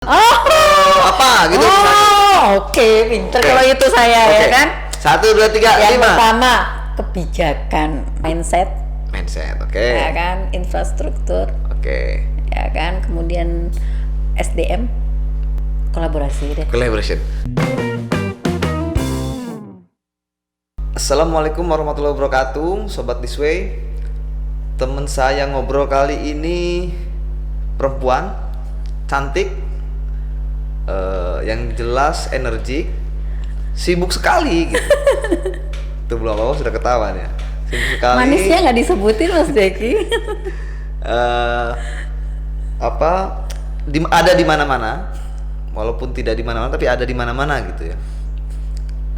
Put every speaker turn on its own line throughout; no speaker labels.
Oh,
apa gitu.
oke, pinter kalau itu saya ya kan.
1, 2, 3,
Yang
5.
pertama kebijakan, mindset,
Mindset,
ya kan, infrastruktur,
Oke.
ya kan, kemudian SDM, kolaborasi deh.
Collaboration. Assalamualaikum warahmatullahi wabarakatuh, Sobat This Way. Temen saya ngobrol kali ini perempuan, cantik, yang jelas energik, sibuk sekali gitu. Itu belum apa sudah ketawa ya. Sibuk sekali.
Manisnya nggak disebutin Mas Deki.
Ada di mana-mana, walaupun tidak di mana-mana tapi ada di mana-mana gitu ya.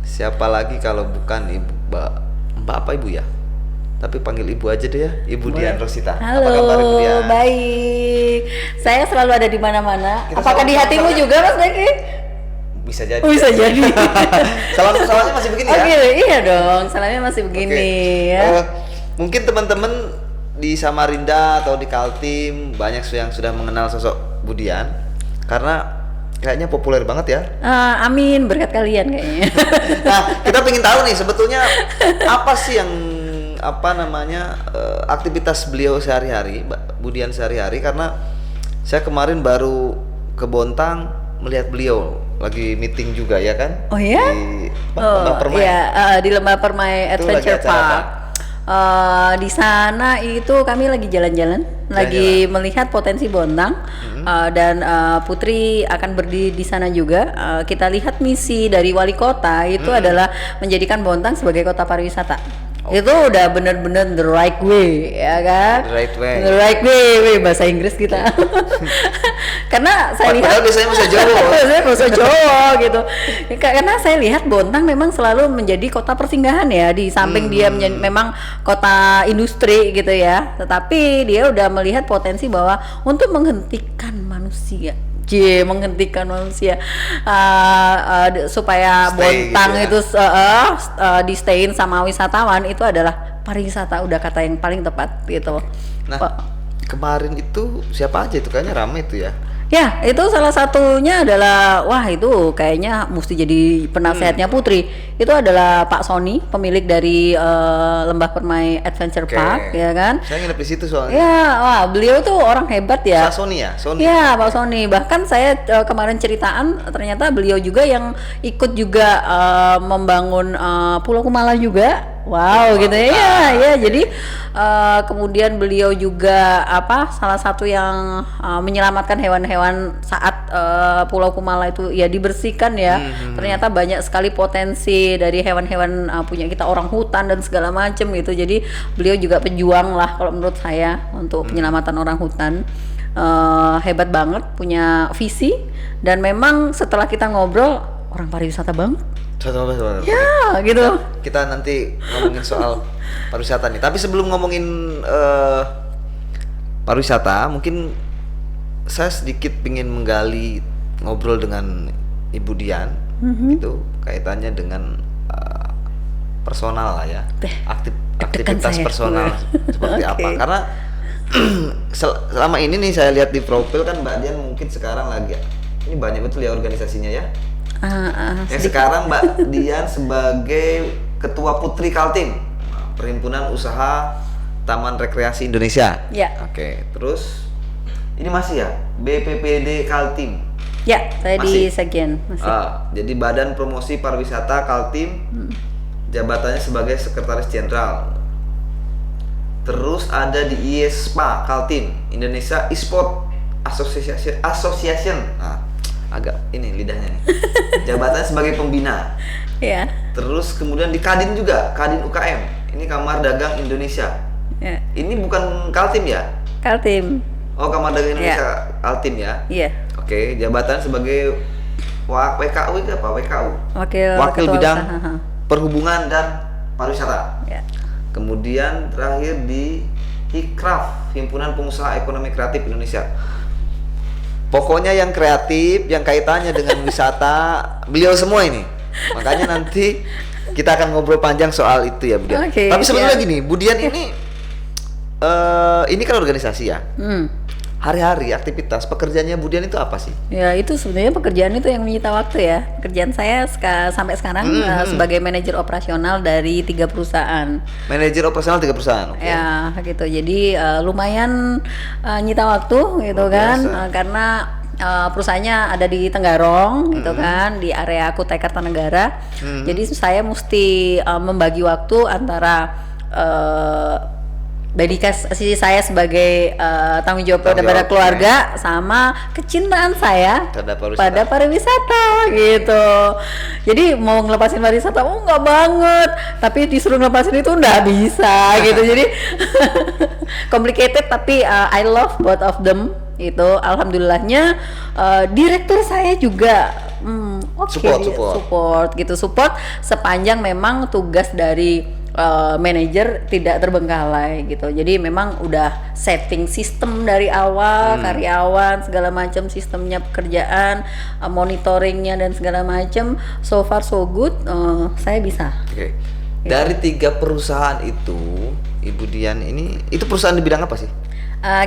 Siapa lagi kalau bukan Mbak apa Ibu ya? Tapi panggil Ibu aja deh ya, Ibu Dian Rosita.
Halo,
apa kabar Ibu Dian?
baik. Saya selalu ada di mana-mana.
Kita
Apakah di hatimu
sama-sama.
juga Mas Deki?
Bisa jadi.
Bisa jadi.
Salamnya masih begini ya?
Oke, iya dong. Salamnya masih begini ya.
Mungkin teman-teman di Samarinda atau di Kaltim banyak yang sudah mengenal sosok Bu Dian karena kayaknya populer banget ya.
Amin, berkat kalian kayaknya.
Nah, kita pengen tahu nih sebetulnya apa sih yang aktivitas beliau sehari-hari, Bu Dian sehari-hari, karena saya kemarin baru ke Bontang melihat beliau lagi meeting juga ya kan?
Oh ya?
Di Lembah Permai.
Iya, di Lembah Permai
Itu
Adventure
lagi acara
Park. Di sana itu kami lagi jalan-jalan, lagi melihat potensi Bontang, dan Putri akan berdiri di sana juga. Kita lihat misi dari wali kota itu adalah menjadikan Bontang sebagai kota pariwisata. Itu udah bener-bener the right way, ya kan?
The right way.
The right way, bahasa Inggris kita. Karena saya lihat
Padahal biasanya bahasa Jawa.
Biasanya bahasa Jawa gitu. Karena saya lihat Bontang memang selalu menjadi kota persinggahan ya, di samping dia memang kota industri gitu ya. Tetapi dia udah melihat potensi bahwa untuk menghentikan manusia, supaya Bontang
gitu ya.
itu di stayin sama wisatawan, itu adalah pariwisata, udah kata yang paling tepat gitu.
Nah, kemarin itu siapa aja itu, kayaknya ramai itu ya.
Ya, itu salah satunya adalah, wah itu kayaknya mesti jadi penasehatnya Putri. Itu adalah Pak Sony, pemilik dari Lembah Permai Adventure Park, ya kan?
Saya nginep di situ soalnya.
Ya, wah beliau tuh orang hebat ya.
Pak Sony ya? Sony.
Ya, Pak Sony. Bahkan saya kemarin ceritaan, ternyata beliau juga yang ikut juga membangun Pulau Kumala juga. Wow, gitu ya. Ya, jadi kemudian beliau juga salah satu yang menyelamatkan hewan-hewan saat Pulau Kumala itu ya dibersihkan ya. Ternyata banyak sekali potensi dari hewan-hewan punya kita, orang hutan dan segala macam gitu. Jadi beliau juga pejuang lah kalau menurut saya untuk penyelamatan orang hutan. Hebat banget, punya visi, dan memang setelah kita ngobrol, orang pariwisata banget. Ya, gitu.
Kita nanti ngomongin soal pariwisata nih. Tapi sebelum ngomongin pariwisata, mungkin saya sedikit ingin menggali ngobrol dengan Ibu Dian, itu kaitannya dengan personal lah ya, aktivitas
saya.
personal seperti apa?
Okay.
Karena selama ini nih saya lihat di profil kan Mbak Dian mungkin sekarang lagi ini banyak betul ya organisasinya ya. Sekarang Mbak Dian sebagai Ketua Putri Kaltim, Perhimpunan Usaha Taman Rekreasi Indonesia.
Ya.
Oke, terus ini masih ya BPPD Kaltim.
Ya, saya
Masih?
di Sekjen masih.
Jadi Badan Promosi Pariwisata Kaltim, jabatannya sebagai Sekretaris Jenderal. Terus ada di IESPA Kaltim, Indonesia Esport Association. Agak ini lidahnya nih. Jabatannya sebagai pembina.
Ya.
Terus kemudian di Kadin juga, Kadin UKM. Ini Kamar Dagang Indonesia.
Ya.
Ini bukan Kaltim ya?
Kaltim.
Oh, Kamar Dagang Indonesia Kaltim ya?
Iya.
Oke, jabatan sebagai WKU itu apa? WKU.
Wakil Ketua
Bidang
Usaha.
Perhubungan dan Pariwisata.
Ya.
Kemudian terakhir di Hikraf, Himpunan Pengusaha Ekonomi Kreatif Indonesia. Pokoknya yang kreatif, yang kaitannya dengan wisata, beliau semua ini. Makanya nanti kita akan ngobrol panjang soal itu ya, Bu Dian.
Okay,
tapi sebetulnya gini, Bu Dian ini kan organisasi ya. hari-hari aktivitas pekerjaannya Budian itu apa sih?
Ya itu sebenarnya pekerjaan itu yang menyita waktu ya. Pekerjaan saya sampai sekarang sebagai manajer operasional dari 3 perusahaan.
Manajer operasional 3 perusahaan. Okay.
Ya gitu. Jadi lumayan nyita waktu gitu kan, karena perusahaannya ada di Tenggarong gitu kan, di area Kutai Kartanegara. Jadi saya mesti membagi waktu antara dedikasi saya sebagai tanggung jawab pada keluarga sama kecintaan saya pada pariwisata gitu. Jadi mau ngelepasin pariwisata, nggak banget, tapi disuruh ngelepasin itu nggak bisa gitu. Jadi complicated, tapi I love both of them itu. Alhamdulillahnya direktur saya juga support sepanjang memang tugas dari manajer tidak terbengkalai gitu. Jadi memang udah setting sistem dari awal, karyawan segala macam, sistemnya pekerjaan, monitoringnya dan segala macam. So far so good, saya bisa.
Oke. Dari 3 perusahaan itu, Ibu Dian ini itu perusahaan di bidang apa sih?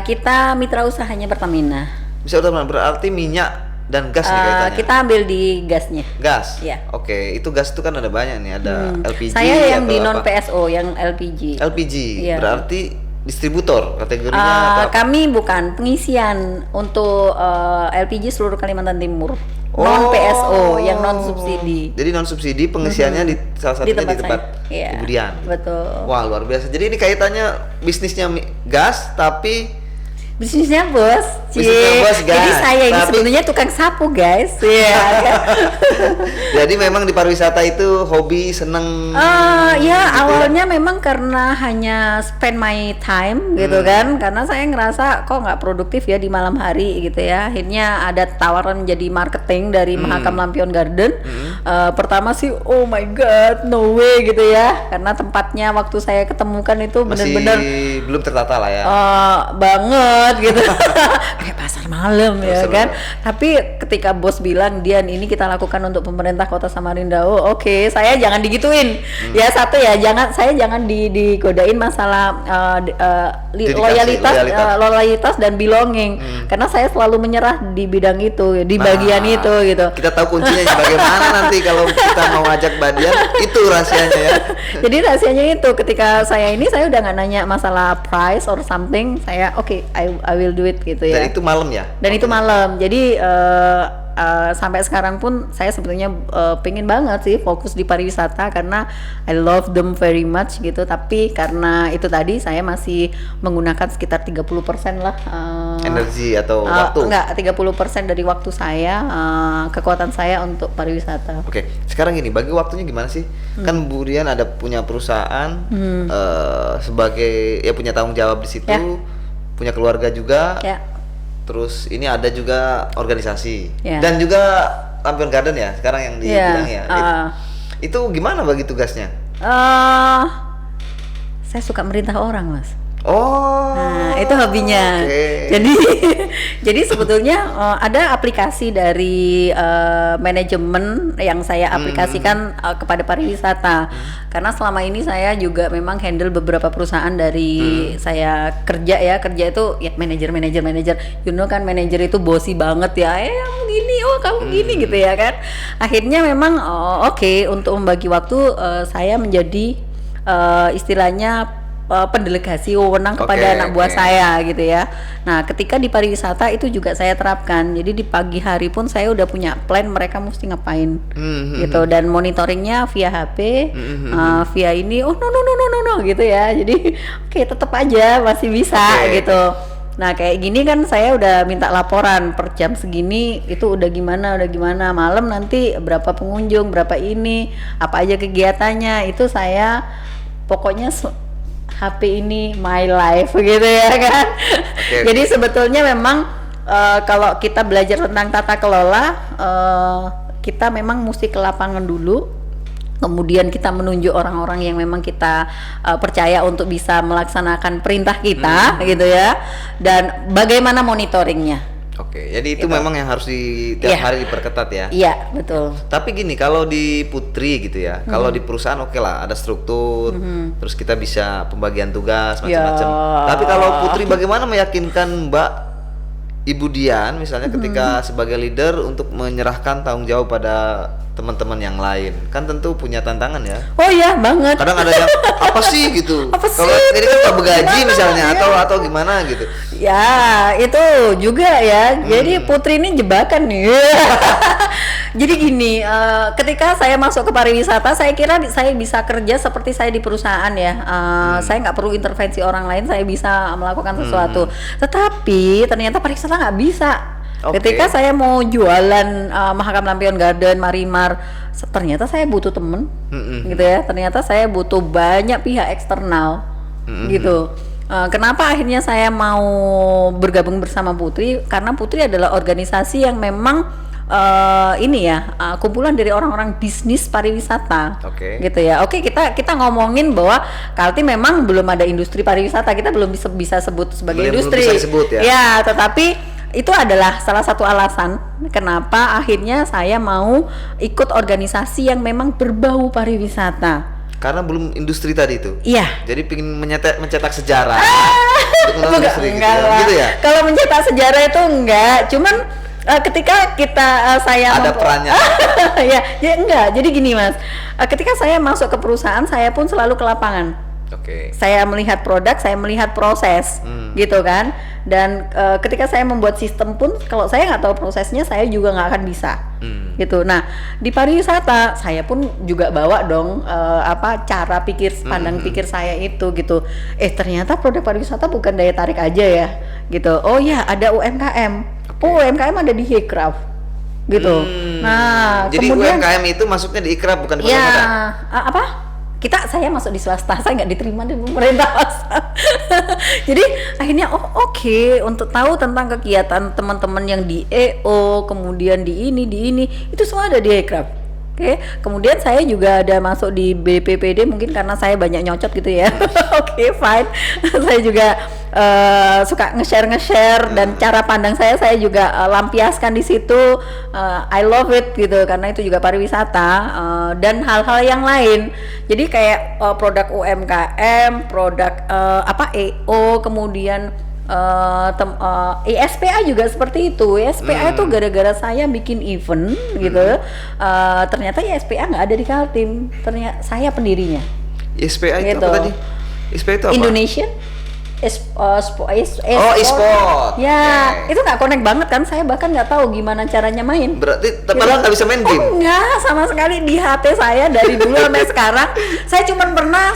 Kita mitra usahanya Pertamina.
Bisa utama berarti minyak dan gas nih kaitannya.
Kita ambil di gasnya.
Gas.
Ya.
Oke, itu gas itu kan ada banyak nih, ada LPG.
Saya yang di non PSO, yang LPG.
LPG. Ya. Berarti distributor kategorinya apa?
Kami bukan pengisian untuk LPG seluruh Kalimantan Timur. Non PSO yang non subsidi.
Jadi non subsidi pengisiannya di salah satunya di tempat Ibu Dian.
Betul.
Wah, luar biasa. Jadi ini kaitannya bisnisnya gas tapi
bisnisnya bos,
bisnisnya bos, guys.
Jadi saya ini sebenarnya tukang sapu, guys. Iya.
Jadi memang di pariwisata itu hobi, seneng.
Ya awalnya memang karena hanya spend my time gitu kan, karena saya ngerasa kok nggak produktif ya di malam hari gitu ya. Akhirnya ada tawaran jadi marketing dari Mahakam Lampion Garden. Pertama sih, oh my god, no way gitu ya, karena tempatnya waktu saya ketemukan itu benar-benar
belum tertata lah ya.
Banget gitu. Kayak pasar malam ya kan. Tapi ketika bos bilang, Dian ini kita lakukan untuk pemerintah Kota Samarinda, oke, saya jangan digituin. Ya satu ya, saya jangan digodain masalah loyalitas dan belonging. Karena saya selalu menyerah di bidang itu, di bagian itu gitu.
Kita tahu kuncinya bagaimana nanti kalau kita mau ajak Mbak Dian, itu rahasianya ya.
Jadi rahasianya itu ketika saya udah nggak nanya masalah price or something, saya I will do it gitu ya.
Dan itu malam ya?
Dan itu malam. Jadi sampai sekarang pun saya sebetulnya pengen banget sih fokus di pariwisata karena I love them very much gitu. Tapi karena itu tadi saya masih menggunakan sekitar 30% lah
energi atau waktu?
Enggak, 30% dari waktu saya, kekuatan saya untuk pariwisata.
Oke, sekarang gini, bagi waktunya gimana sih? Kan Bu Dian ada punya perusahaan sebagai ya punya tanggung jawab di situ. Punya keluarga juga, terus ini ada juga organisasi dan juga Lampion Garden ya sekarang yang dibilang ya. Itu gimana bagi tugasnya?
Saya suka merintah orang, Mas.
Nah,
itu hobinya. Jadi sebetulnya ada aplikasi dari manajemen yang saya aplikasikan kepada pariwisata. Karena selama ini saya juga memang handle beberapa perusahaan dari saya kerja itu ya manajer. You know kan manajer itu bossy banget ya. Kamu gini, kamu gini gitu ya kan. Akhirnya memang untuk membagi waktu saya menjadi istilahnya pendelegasi wewenang kepada anak buah saya gitu ya. Nah, ketika di pariwisata itu juga saya terapkan. Jadi di pagi hari pun saya udah punya plan mereka mesti ngapain gitu, dan monitoringnya via HP, via ini no gitu ya. Jadi tetap aja masih bisa gitu. Nah kayak gini kan saya udah minta laporan per jam segini itu udah gimana malam nanti berapa pengunjung, berapa ini, apa aja kegiatannya, itu saya pokoknya HP ini my life gitu ya kan. Jadi sebetulnya memang kalau kita belajar tentang tata kelola, kita memang mesti ke lapangan dulu, kemudian kita menunjuk orang-orang yang memang kita percaya untuk bisa melaksanakan perintah kita gitu ya, dan bagaimana monitoringnya.
Jadi itu memang yang harus tiap hari diperketat ya.
Iya, betul.
Tapi gini, kalau di Putri gitu ya, kalau di perusahaan lah ada struktur, terus kita bisa pembagian tugas macam-macam. Tapi kalau Putri bagaimana meyakinkan Mbak Ibu Dian misalnya ketika sebagai leader untuk menyerahkan tanggung jawab pada teman-teman yang lain, kan tentu punya tantangan ya.
Oh iya banget.
Kadang ada yang apa sih gitu.
Apa sih
Kalau ini kan nggak begaji
gimana,
misalnya
ya?
atau gimana gitu.
Ya itu juga ya. Jadi Putri ini jebakan nih. Jadi gini, ketika saya masuk ke pariwisata, saya kira saya bisa kerja seperti saya di perusahaan ya. Saya nggak perlu intervensi orang lain, saya bisa melakukan sesuatu. Tetapi ternyata pariwisata nggak bisa.
Oke.
Ketika saya mau jualan Mahakam Lampion Garden, Marimar, ternyata saya butuh temen, gitu ya. Ternyata saya butuh banyak pihak eksternal, gitu. Kenapa akhirnya saya mau bergabung bersama Putri? Karena Putri adalah organisasi yang memang kumpulan dari orang-orang bisnis pariwisata, gitu ya. Oke, kita ngomongin bahwa Kaltim memang belum ada industri pariwisata, kita belum bisa sebut sebagai industri.
Belum bisa disebut ya.
Ya, tetapi itu adalah salah satu alasan kenapa akhirnya saya mau ikut organisasi yang memang berbau pariwisata.
Karena belum industri tadi itu.
Iya.
Jadi pengen mencetak sejarah. Untuk industri
Enggak
gitu,
lah.
gitu ya.
Kalau mencetak sejarah itu enggak, cuman ketika saya
ada perannya.
ya enggak. Jadi gini Mas, ketika saya masuk ke perusahaan, saya pun selalu ke lapangan. Saya melihat produk, saya melihat proses, gitu kan. Dan ketika saya membuat sistem pun, kalau saya nggak tahu prosesnya, saya juga nggak akan bisa, gitu. Nah, di pariwisata saya pun juga bawa dong cara pandang pikir saya itu, gitu. Ternyata produk pariwisata bukan daya tarik aja ya, gitu. Oh ya, ada UMKM. Oh, UMKM ada di Hecraft, gitu. Nah,
jadi
kemudian
UMKM itu masuknya di Ikraf bukan di
ya,
pariwisata.
saya masuk di swasta, saya nggak diterima di pemerintah. Jadi akhirnya oke, untuk tahu tentang kegiatan teman-teman yang di EO, kemudian di ini itu semua ada di Aircraft. Oke, kemudian saya juga ada masuk di BPPD, mungkin karena saya banyak nyocot gitu ya. Oke, fine. Saya juga suka nge-share dan cara pandang saya juga lampiaskan di situ. I love it gitu, karena itu juga pariwisata dan hal-hal yang lain. Jadi kayak produk UMKM, produk EO, kemudian ISPA juga seperti itu. ISPA itu gara-gara saya bikin event gitu, ternyata ISPA nggak ada di Kaltim. Ternyata saya pendirinya.
ISPA itu
gitu.
apa tadi? ISPA itu apa?
Indonesian
e-sport.
Ya, itu nggak connect banget kan. Saya bahkan nggak tahu gimana caranya main.
Berarti padahal nggak bisa main game?
Oh enggak, sama sekali. Di HP saya dari dulu sampai sekarang, saya cuma pernah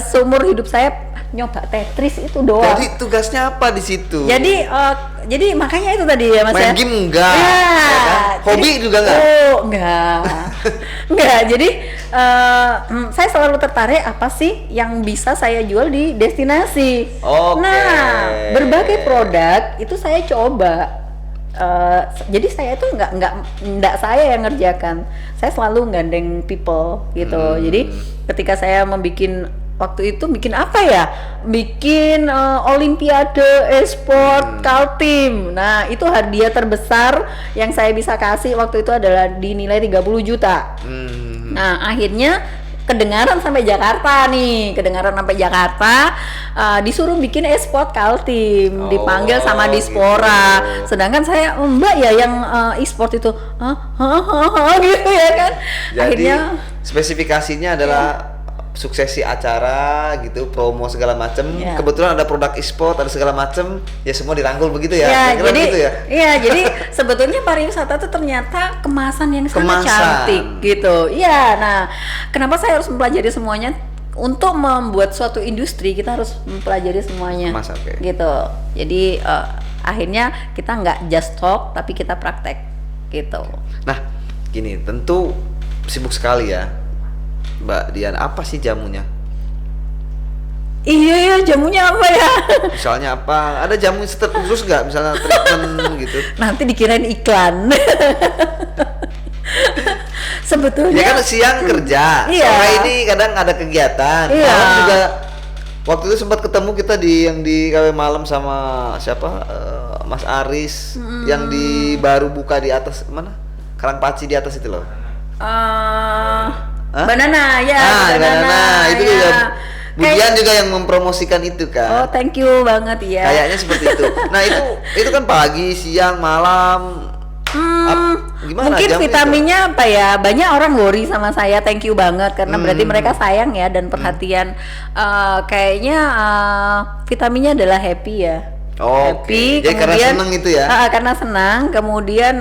seumur hidup saya nyoba Tetris itu doang.
Jadi tugasnya apa di situ?
Jadi makanya itu tadi ya Mas.
Main game enggak?
Ya,
kan? Hobi juga enggak?
Oh enggak. Enggak. Jadi saya selalu tertarik apa sih yang bisa saya jual di destinasi. Nah, berbagai produk itu saya coba. Jadi saya itu enggak saya yang ngerjakan. Saya selalu gandeng people gitu. Jadi ketika saya waktu itu bikin apa ya? Bikin Olimpiade e-sport Kaltim. Nah, itu hadiah terbesar yang saya bisa kasih waktu itu adalah dinilai 30 juta. Nah, akhirnya kedengaran sampai Jakarta, disuruh bikin e-sport Kaltim, dipanggil sama Dispora.
Gitu.
Sedangkan saya, Mbak ya yang e-sport itu, gitu ya kan.
Jadi
akhirnya
spesifikasinya adalah suksesi acara gitu, promo segala macem. Kebetulan ada produk e-sport, ada segala macem, ya semua dirangkul begitu ya.
Jadi
gitu ya.
Iya, jadi sebetulnya pariwisata itu ternyata kemasan yang sangat cantik gitu. Iya, nah kenapa saya harus mempelajari semuanya? Untuk membuat suatu industri kita harus mempelajari semuanya. Gitu. Jadi akhirnya kita nggak just talk tapi kita praktek gitu.
Nah, gini, tentu sibuk sekali ya Mbak Dian, apa sih jamunya?
Iya, jamunya apa ya?
Misalnya apa? Ada jamu khusus nggak? Misalnya treatment gitu?
Nanti dikirain iklan. Sebetulnya.
Ya kan siang kerja, sore ini kadang ada kegiatan. Malam juga. Waktu itu sempat ketemu kita yang di KW malam sama siapa? Mas Aris, yang baru buka di atas mana? Karangpaci di atas itu loh.
Banana, ya.
Banana itu juga Budian juga yang mempromosikan itu
Oh,
kan.
thank you banget ya.
Kayaknya seperti itu. Nah, itu kan pagi, siang, malam. Gimana
Mungkin
jamnya
vitaminnya apa ya? Banyak orang worry sama saya. Thank you banget karena berarti mereka sayang ya dan perhatian. Kayaknya vitaminnya adalah happy ya. Happy.
Jadi karena seneng itu ya?
Karena senang. Kemudian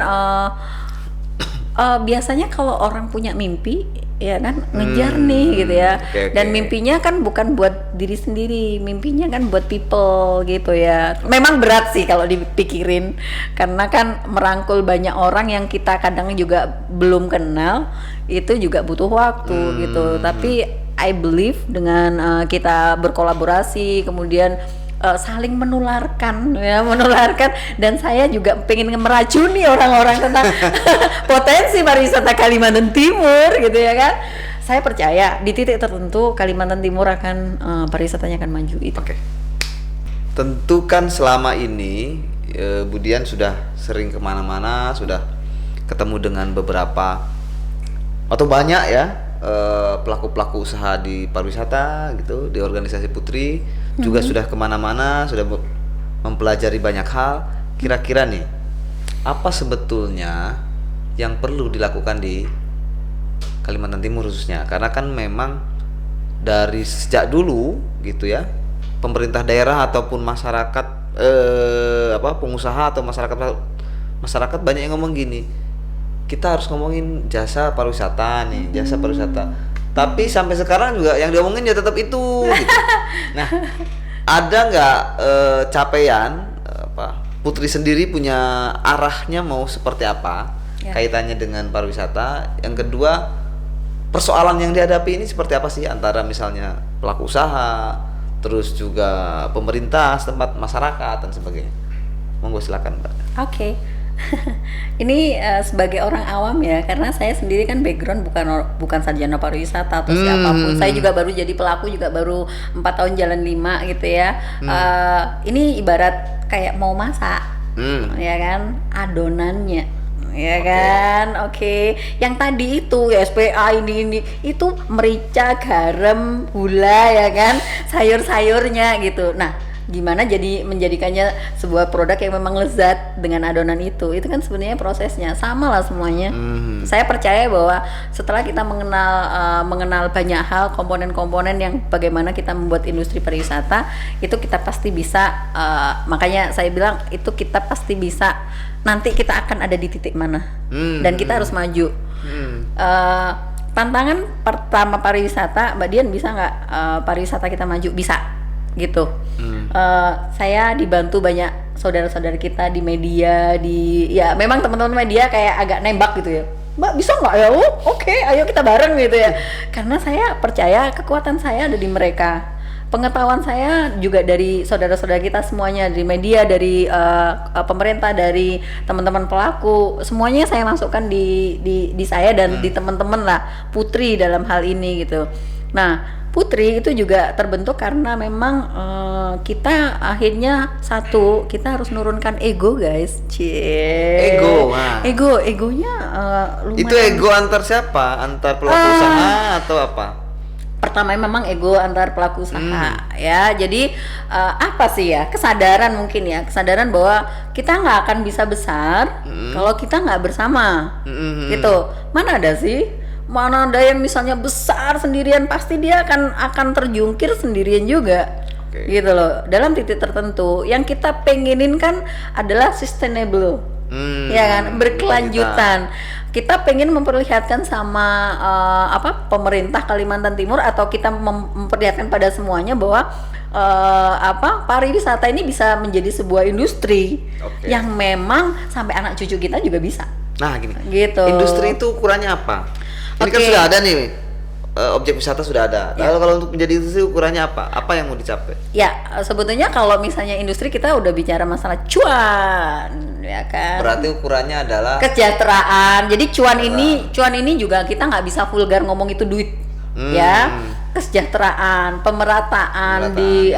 biasanya kalau orang punya mimpi, ya kan ngejar nih gitu ya. Dan mimpinya kan bukan buat diri sendiri, mimpinya kan buat people gitu ya. Memang berat sih kalau dipikirin karena kan merangkul banyak orang yang kita kadang juga belum kenal, itu juga butuh waktu gitu. Tapi I believe dengan kita berkolaborasi kemudian saling menularkan dan saya juga pengen meracuni orang-orang tentang potensi pariwisata Kalimantan Timur gitu ya kan. Saya percaya di titik tertentu Kalimantan Timur akan pariwisatanya akan maju itu.
Oke. Tentu kan selama ini Budian sudah sering kemana-mana, sudah ketemu dengan beberapa atau banyak ya pelaku-pelaku usaha di pariwisata gitu, di organisasi Putri juga sudah kemana-mana, sudah mempelajari banyak hal. Kira-kira nih, apa sebetulnya yang perlu dilakukan di Kalimantan Timur khususnya? Karena kan memang dari sejak dulu gitu ya, pemerintah daerah ataupun masyarakat pengusaha atau masyarakat banyak yang ngomong gini, kita harus ngomongin jasa pariwisata nih, jasa pariwisata. Tapi sampai sekarang juga yang diomongin ya tetap itu gitu. Nah, ada nggak capaian Putri sendiri punya arahnya mau seperti apa kaitannya dengan pariwisata? Yang kedua, persoalan yang dihadapi ini seperti apa sih antara misalnya pelaku usaha, terus juga pemerintah setempat, masyarakat dan sebagainya. Monggo silakan, Mbak.
Oke. Ini sebagai orang awam ya, karena saya sendiri kan background bukan sarjana pariwisata atau siapapun. Saya juga baru jadi pelaku juga baru 4 tahun jalan 5 gitu ya. Ini ibarat kayak mau masak, ya kan, adonannya, ya kan, oke. Yang tadi itu ya SPA ini itu merica, garam, gula ya kan, sayur-sayurnya gitu. Nah, gimana jadi menjadikannya sebuah produk yang memang lezat dengan adonan itu kan sebenarnya prosesnya sama lah semuanya. Saya percaya bahwa setelah kita mengenal banyak hal, komponen-komponen yang bagaimana kita membuat industri pariwisata, itu kita pasti bisa, makanya saya bilang itu kita pasti bisa, nanti kita akan ada di titik mana dan kita harus maju. Tantangan pertama pariwisata, Mbak Dian, bisa nggak pariwisata kita maju? Bisa gitu. Saya dibantu banyak saudara-saudara kita di media, ya memang teman-teman media kayak agak nembak gitu ya, Mbak bisa nggak ya? Oke, ayo kita bareng gitu ya. Karena saya percaya kekuatan saya ada di mereka, pengetahuan saya juga dari saudara-saudara kita semuanya, dari media, dari pemerintah, dari teman-teman pelaku, semuanya saya masukkan di saya dan di teman-teman lah Putri dalam hal ini gitu. Nah, Putri itu juga terbentuk karena memang kita akhirnya kita harus nurunkan ego, guys. Egonya lumayan.
Itu ego antar siapa? Antar pelaku usaha atau apa?
Pertama memang ego antar pelaku usaha ya. Jadi apa sih ya, kesadaran mungkin ya, kesadaran bahwa kita nggak akan bisa besar kalau kita nggak bersama gitu. Mana ada yang misalnya besar sendirian, pasti dia akan terjungkir sendirian juga. Gitu loh. Dalam titik tertentu yang kita pengenin kan adalah sustainable, ya kan, berkelanjutan. Kita pengen memperlihatkan sama pemerintah Kalimantan Timur, atau kita memperlihatkan pada semuanya bahwa pariwisata ini bisa menjadi sebuah industri yang memang sampai anak cucu kita juga bisa.
Nah, gini.
Gitu.
Industri itu ukurannya apa? Ini kan sudah ada nih, objek wisata sudah ada. Lalu kalau untuk menjadi industri ukurannya apa? Apa yang mau dicapai?
Ya, sebetulnya kalau misalnya industri kita udah bicara masalah cuan, ya kan.
Berarti ukurannya adalah
kesejahteraan. Jadi cuan ini juga kita nggak bisa vulgar ngomong itu duit, ya. Kesejahteraan, pemerataan di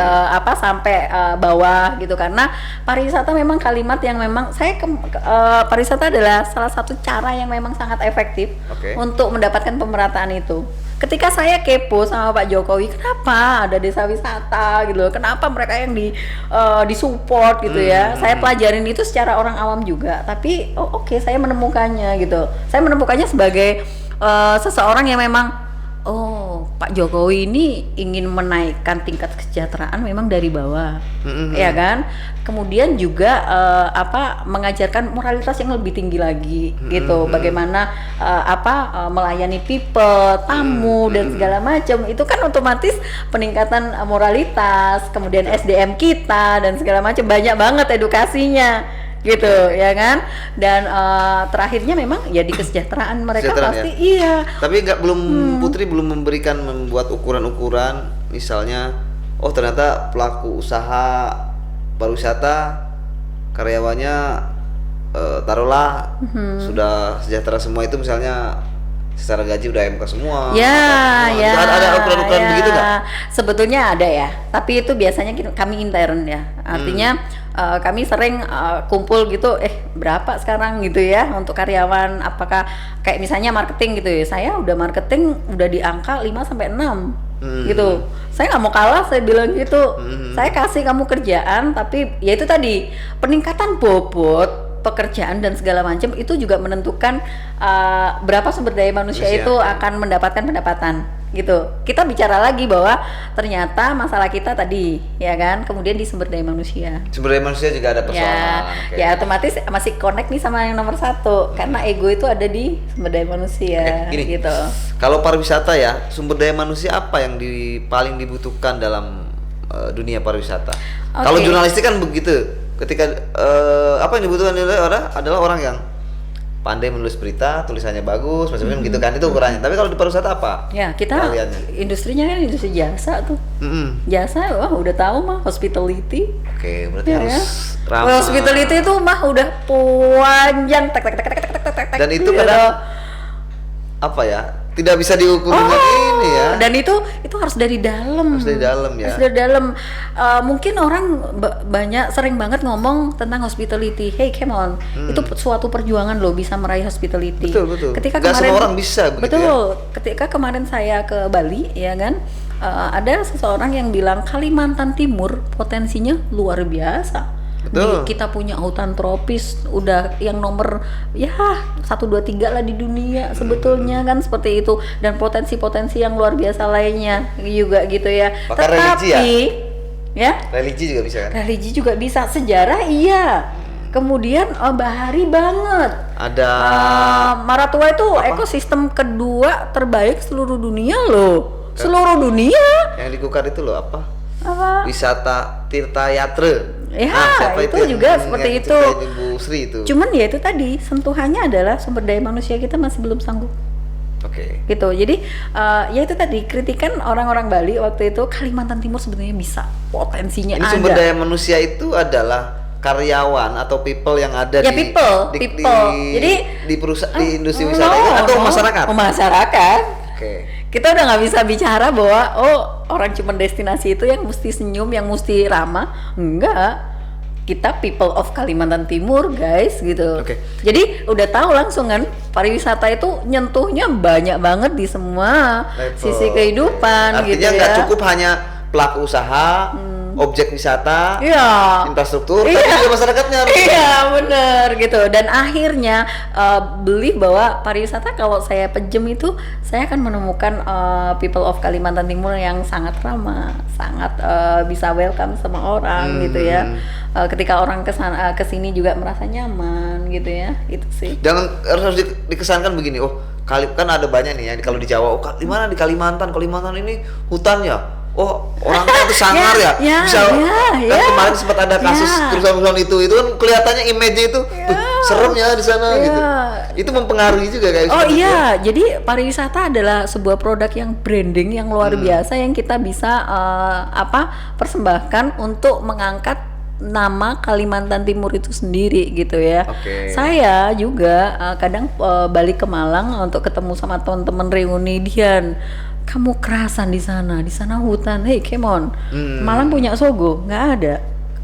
sampai bawah gitu, karena pariwisata memang kalimat yang memang pariwisata adalah salah satu cara yang memang sangat efektif untuk mendapatkan pemerataan itu. ketika saya kepo sama Pak Jokowi, kenapa ada desa wisata gitu loh, kenapa mereka yang disupport gitu ya. Saya pelajarin itu secara orang awam juga, tapi oke, saya menemukannya gitu. Saya menemukannya sebagai seseorang yang memang Pak Jokowi ini ingin menaikkan tingkat kesejahteraan memang dari bawah, ya kan. Kemudian juga mengajarkan moralitas yang lebih tinggi lagi gitu. Bagaimana melayani people, tamu dan segala macam. Itu kan otomatis peningkatan moralitas, kemudian SDM kita dan segala macam, banyak banget edukasinya gitu ya kan. Dan terakhirnya memang ya di kesejahteraan mereka pasti ya. Iya.
Tapi Putri belum membuat ukuran-ukuran, misalnya ternyata pelaku usaha pariwisata karyawannya taruhlah sudah sejahtera semua, itu misalnya secara gaji udah MK semua. Ada ukuran-ukuran begitu nggak?
Sebetulnya ada ya, tapi itu biasanya kami intern ya. Artinya kami sering kumpul gitu, berapa sekarang gitu ya untuk karyawan, apakah kayak misalnya marketing gitu ya, saya udah marketing udah di angka 5 sampai 6 gitu. Saya nggak mau kalah, saya bilang gitu. Saya kasih kamu kerjaan, tapi ya itu tadi peningkatan bobot pekerjaan dan segala macam itu juga menentukan berapa sumber daya manusia itu akan mendapatkan pendapatan gitu. Kita bicara lagi bahwa ternyata masalah kita tadi ya kan, kemudian di sumber daya manusia.
Sumber daya manusia juga ada persoalan.
Ya otomatis masih connect nih sama yang nomor 1 karena ego itu ada di sumber daya manusia.
Gini,
gitu.
Kalau pariwisata ya, sumber daya manusia apa yang paling dibutuhkan dalam dunia pariwisata? Kalau jurnalistik kan begitu. Ketika apa yang dibutuhkan adalah orang yang pandai menulis berita, tulisannya bagus, macam-macam gitu kan, itu ukurannya. Tapi kalau di pariwisata apa?
Ya, kita industrinya kan industri jasa tuh. Jasa, udah tahu mah hospitality.
Oke, berarti harus ramah.
Hospitality itu mah udah panjang tek.
Dan itu kadang apa ya? Tidak bisa diukur dengan ini ya.
Dan itu harus dari dalam.
Harus dari dalam ya.
Harus dari dalam. Mungkin orang sering banget ngomong tentang hospitality. Hey, come on. Itu suatu perjuangan loh bisa meraih hospitality.
Betul.
Ketika
Gak semua orang bisa begitu.
Betul.
Ya?
Ketika kemarin saya ke Bali, ya kan, ada seseorang yang bilang Kalimantan Timur potensinya luar biasa. Kita punya hutan tropis udah yang nomor 1, 2, 3 lah di dunia sebetulnya kan, seperti itu, dan potensi-potensi yang luar biasa lainnya juga gitu ya.
Bahkan
religi ya?
Religi juga bisa kan?
Religi juga bisa, sejarah iya. Kemudian bahari banget.
Ada
Maratua itu ekosistem kedua terbaik seluruh dunia loh. Seluruh dunia.
Yang digukar itu loh apa? Wisata Tirta Yatra.
Itu juga seperti itu.
Ibu Sri itu.
Cuman ya itu tadi, sentuhannya adalah sumber daya manusia kita masih belum sanggup. Gitu. Jadi ya itu tadi kritikan orang-orang Bali waktu itu, Kalimantan Timur sebenarnya bisa, potensinya ada.
Sumber daya manusia itu adalah karyawan atau people yang ada
people.
Jadi di perusahaan di industri wisata itu atau masyarakat?
Masyarakat. Kita udah nggak bisa bicara bahwa orang cuma destinasi itu yang mesti senyum, yang mesti ramah. Enggak, kita people of Kalimantan Timur guys gitu. Jadi udah tahu langsung kan, pariwisata itu nyentuhnya banyak banget di semua sisi kehidupan.
Artinya
gitu ya.
Nggak cukup hanya pelaku usaha, objek wisata, infrastruktur, tapi juga masyarakatnya harus.
Iya benar gitu. Dan akhirnya beli bahwa pariwisata kalau saya pinjam itu, saya akan menemukan people of Kalimantan Timur yang sangat ramah, sangat bisa welcome sama orang gitu ya. Ketika orang kesini juga merasa nyaman gitu ya, itu sih.
Jangan harus dikesankan begini, kan ada banyak nih ya kalau di Jawa, di mana di Kalimantan ini hutannya. Orangnya itu sangar bisa. Kemarin sempat ada kasus kerusuhan itu kan kelihatannya image-nya itu serem ya di sana gitu. Itu mempengaruhi juga kayak
jadi pariwisata adalah sebuah produk yang branding yang luar biasa yang kita bisa persembahkan untuk mengangkat nama Kalimantan Timur itu sendiri gitu ya. Saya juga kadang balik ke Malang untuk ketemu sama teman-teman reuni Dian. Kamu kerasan di sana hutan. Hey, come on. Malang punya Sogo? Nggak ada.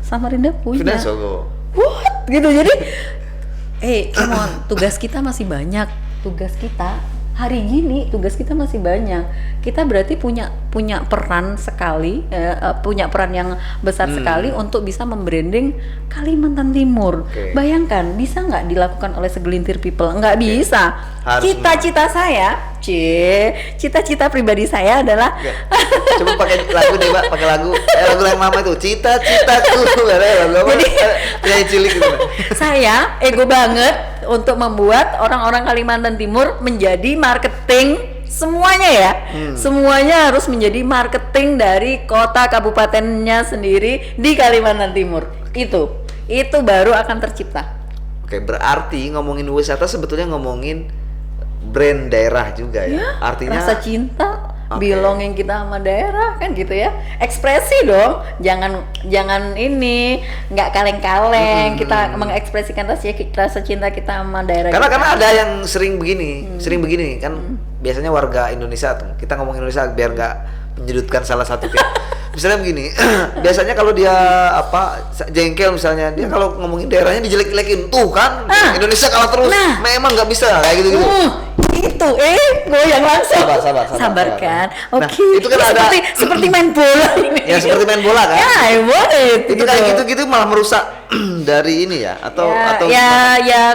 Samarinda punya.
Sogo.
What? Gitu. Jadi, come on. Tugas kita masih banyak. Tugas kita hari gini tugas kita masih banyak. Kita berarti punya peran sekali, punya peran yang besar sekali untuk bisa membranding Kalimantan Timur. Bayangkan bisa nggak dilakukan oleh segelintir people? Nggak bisa. Cita-cita saya, cita-cita pribadi saya adalah
coba pakai lagu deh Mbak, pakai lagu yang lama itu, cita-citaku. Jadi cilik gitu.
Saya ego banget untuk membuat orang-orang Kalimantan Timur menjadi marketing semuanya ya. Semuanya harus menjadi marketing dari kota kabupatennya sendiri di Kalimantan Timur. Itu baru akan tercipta.
Oke, berarti ngomongin wisata sebetulnya ngomongin brand daerah juga ya. Artinya
rasa cinta, belonging kita sama daerah kan gitu ya. Ekspresi dong. Jangan ini nggak kaleng-kaleng. Kita mengekspresikan rasa cinta kita sama daerah.
Karena ada yang sering begini kan. Biasanya warga Indonesia tuh, kita ngomong Indonesia biar nggak menyudutkan salah satu pihak. Misalnya begini, biasanya kalau dia jengkel misalnya, dia kalau ngomongin daerahnya dijelek-jelekin tuh kan, Indonesia kalah terus, memang nggak bisa kayak gitu.
Itu goyang langsung. Sabar kan.
Oke. Nah, itu kan
seperti main bola ini.
Ya seperti main bola kan.
Ya, boleh.
Itu kayak gitu-gitu malah merusak dari ini ya atau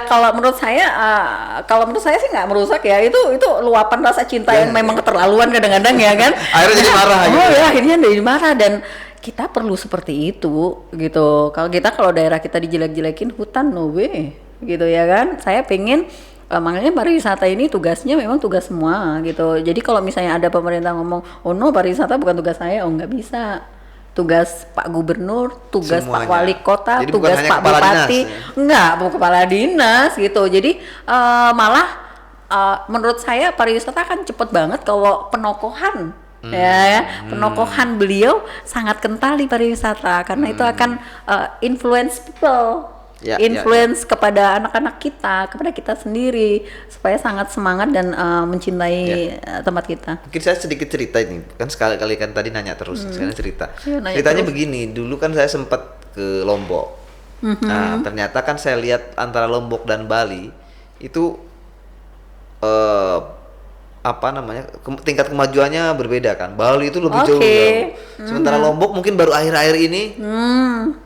kalau menurut saya sih nggak merusak ya. Itu luapan rasa cinta yang memang keterlaluan kadang-kadang ya kan.
Akhirnya jadi marah gitu.
Akhirnya jadi marah dan kita perlu seperti itu gitu. Kalau daerah kita dijelek-jelekin, hutan no way gitu ya kan. Saya pengen makanya pariwisata ini tugasnya memang tugas semua gitu. Jadi kalau misalnya ada pemerintah ngomong, oh no pariwisata bukan tugas saya, oh nggak bisa. Tugas Pak Gubernur, tugas semuanya. Pak Wali Kota, jadi tugas Pak Bupati, bukan kepala dinas gitu. Jadi malah menurut saya pariwisata kan cepet banget kalau penokohan. Penokohan beliau sangat kental di pariwisata karena itu akan influence people. Influence kepada anak-anak kita, kepada kita sendiri supaya sangat semangat dan mencintai tempat kita.
Mungkin saya sedikit cerita ini, kan sekali-kali kan tadi nanya terus, sekarang cerita. Ceritanya begini, dulu kan saya sempat ke Lombok. Nah, ternyata kan saya lihat antara Lombok dan Bali itu tingkat kemajuannya berbeda kan. Bali itu lebih jauh. Sementara Lombok mungkin baru akhir-akhir ini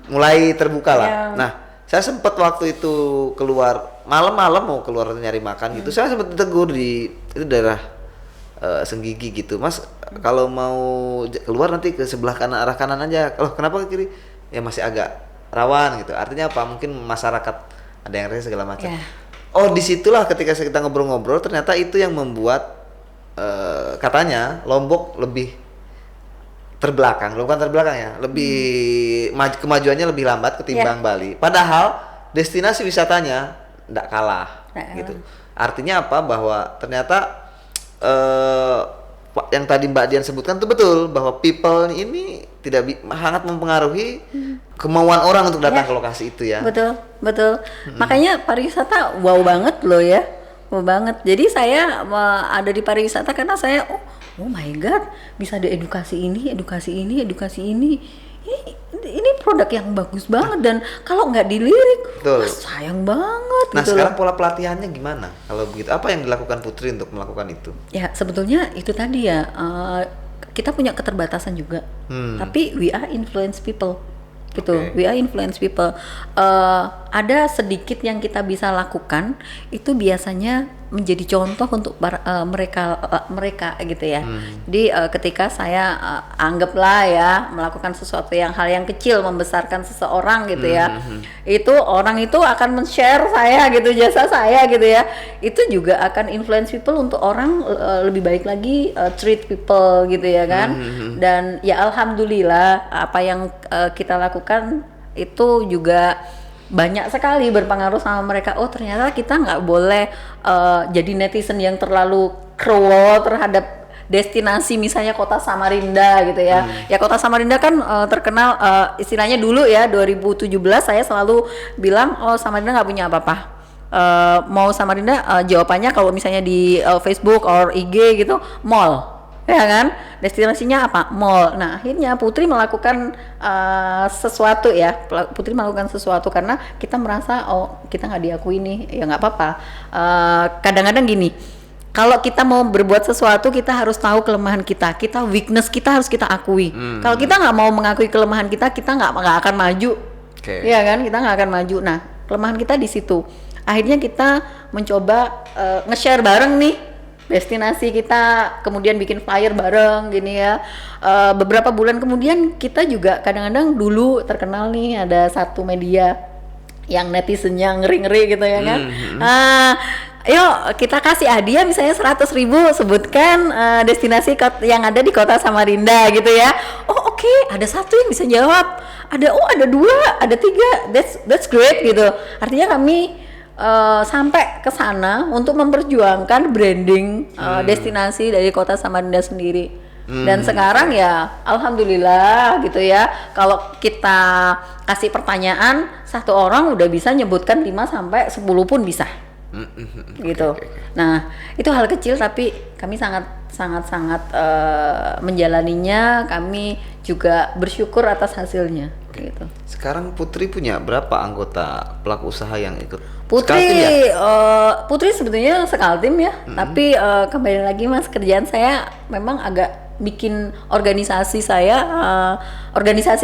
mulai terbuka lah. Nah, saya sempat waktu itu keluar malam-malam mau keluar nyari makan gitu. Saya sempat ditegur di itu daerah Senggigi gitu. Mas, kalau mau keluar nanti ke sebelah kanan, arah kanan aja. Kalau kenapa ke kiri? Ya masih agak rawan gitu. Artinya apa? Mungkin masyarakat ada yang rese segala macam. Oh, disitulah ketika kita ngobrol-ngobrol ternyata itu yang membuat katanya Lombok lebih terbelakang, bukan terbelakang ya, lebih kemajuannya lebih lambat ketimbang Bali. Padahal destinasi wisatanya tidak kalah, gitu. Artinya apa? Bahwa ternyata yang tadi Mbak Dian sebutkan itu betul bahwa people ini sangat mempengaruhi kemauan orang untuk datang ke lokasi itu ya.
Betul. Makanya pariwisata wow banget loh ya, wow banget. Jadi saya ada di pariwisata karena saya oh my god, bisa ada edukasi ini. Ini produk yang bagus banget dan kalau nggak dilirik, sayang banget.
Nah, gitu sekarang pola pelatihannya gimana? Kalau begitu, apa yang dilakukan Putri untuk melakukan itu? Ya,
sebetulnya itu tadi ya, kita punya keterbatasan juga. Tapi we are influence people. We are influence people. Ada sedikit yang kita bisa lakukan, itu biasanya menjadi contoh untuk mereka gitu ya. Jadi ketika saya anggaplah ya melakukan sesuatu hal yang kecil membesarkan seseorang gitu ya, itu orang itu akan men-share saya gitu, jasa saya gitu ya. Itu juga akan influence people untuk orang lebih baik lagi treat people gitu ya kan. Dan ya alhamdulillah apa yang kita lakukan itu juga banyak sekali berpengaruh sama mereka. Oh ternyata kita nggak boleh jadi netizen yang terlalu cruel terhadap destinasi misalnya kota Samarinda gitu ya. Ya kota Samarinda kan terkenal istilahnya dulu ya 2017 saya selalu bilang oh Samarinda nggak punya apa-apa. Mau Samarinda jawabannya kalau misalnya di Facebook or IG gitu mall. Ya kan, destinasinya apa? Mall. Nah akhirnya Putri melakukan sesuatu ya. Putri melakukan sesuatu karena kita merasa oh kita nggak diakui nih, ya nggak apa-apa. Kadang-kadang gini, Kalau kita mau berbuat sesuatu, kita harus tahu kelemahan kita. Weakness kita harus kita akui. Kalau kita nggak mau mengakui kelemahan kita nggak akan maju. Iya kan? Kita nggak akan maju. Nah, kelemahan kita di situ. Akhirnya kita mencoba nge-share bareng nih destinasi kita, kemudian bikin flyer bareng gini ya. Beberapa bulan kemudian kita juga kadang-kadang dulu terkenal nih, ada satu media yang netizennya ngeri-ngeri gitu ya kan. Yuk kita kasih hadiah misalnya 100.000, sebutkan destinasi yang ada di kota Samarinda gitu ya. Oh oke, ada satu yang bisa jawab, ada dua, ada tiga, that's great gitu. Artinya kami sampai ke sana untuk memperjuangkan branding destinasi dari kota Samarinda sendiri. Dan sekarang ya alhamdulillah gitu ya, kalau kita kasih pertanyaan, satu orang udah bisa nyebutkan 5-10 pun bisa. Gitu. Nah, itu hal kecil tapi kami sangat menjalaninya. Kami juga bersyukur atas hasilnya. Gitu.
Sekarang Putri punya berapa anggota pelaku usaha yang ikut?
Putri sebetulnya sekaltim ya. Tapi kembali lagi Mas, kerjaan saya memang agak bikin organisasi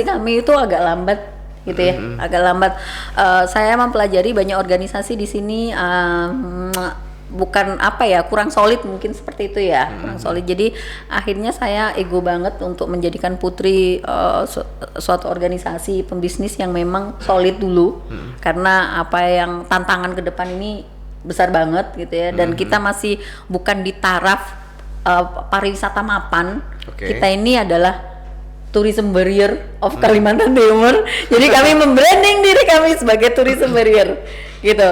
kami itu agak lambat gitu ya, agak lambat. Saya mempelajari banyak organisasi di sini, bukan kurang solid mungkin seperti itu ya, kurang solid. Jadi akhirnya saya ego banget untuk menjadikan Putri suatu organisasi pembisnis yang memang solid dulu, karena yang tantangan ke depan ini besar banget gitu ya, dan kita masih bukan di taraf pariwisata mapan. Kita ini adalah tourism barrier of Kalimantan Timur. Jadi kami membranding diri kami sebagai tourism barrier gitu.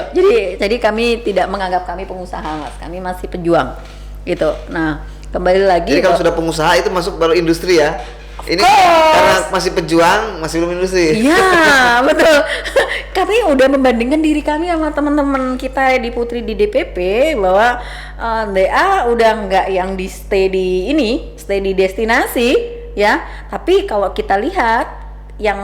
Jadi kami tidak menganggap kami pengusaha, Mas. Kami masih pejuang gitu. Nah, kembali lagi.
Jadi kalau sudah pengusaha itu masuk baru industri ya. Ini karena masih pejuang, masih belum industri.
Iya, betul. Kami udah membandingkan diri kami sama teman-teman kita di Putri di DPP bahwa DA udah nggak yang stay di destinasi. Ya, tapi kalau kita lihat yang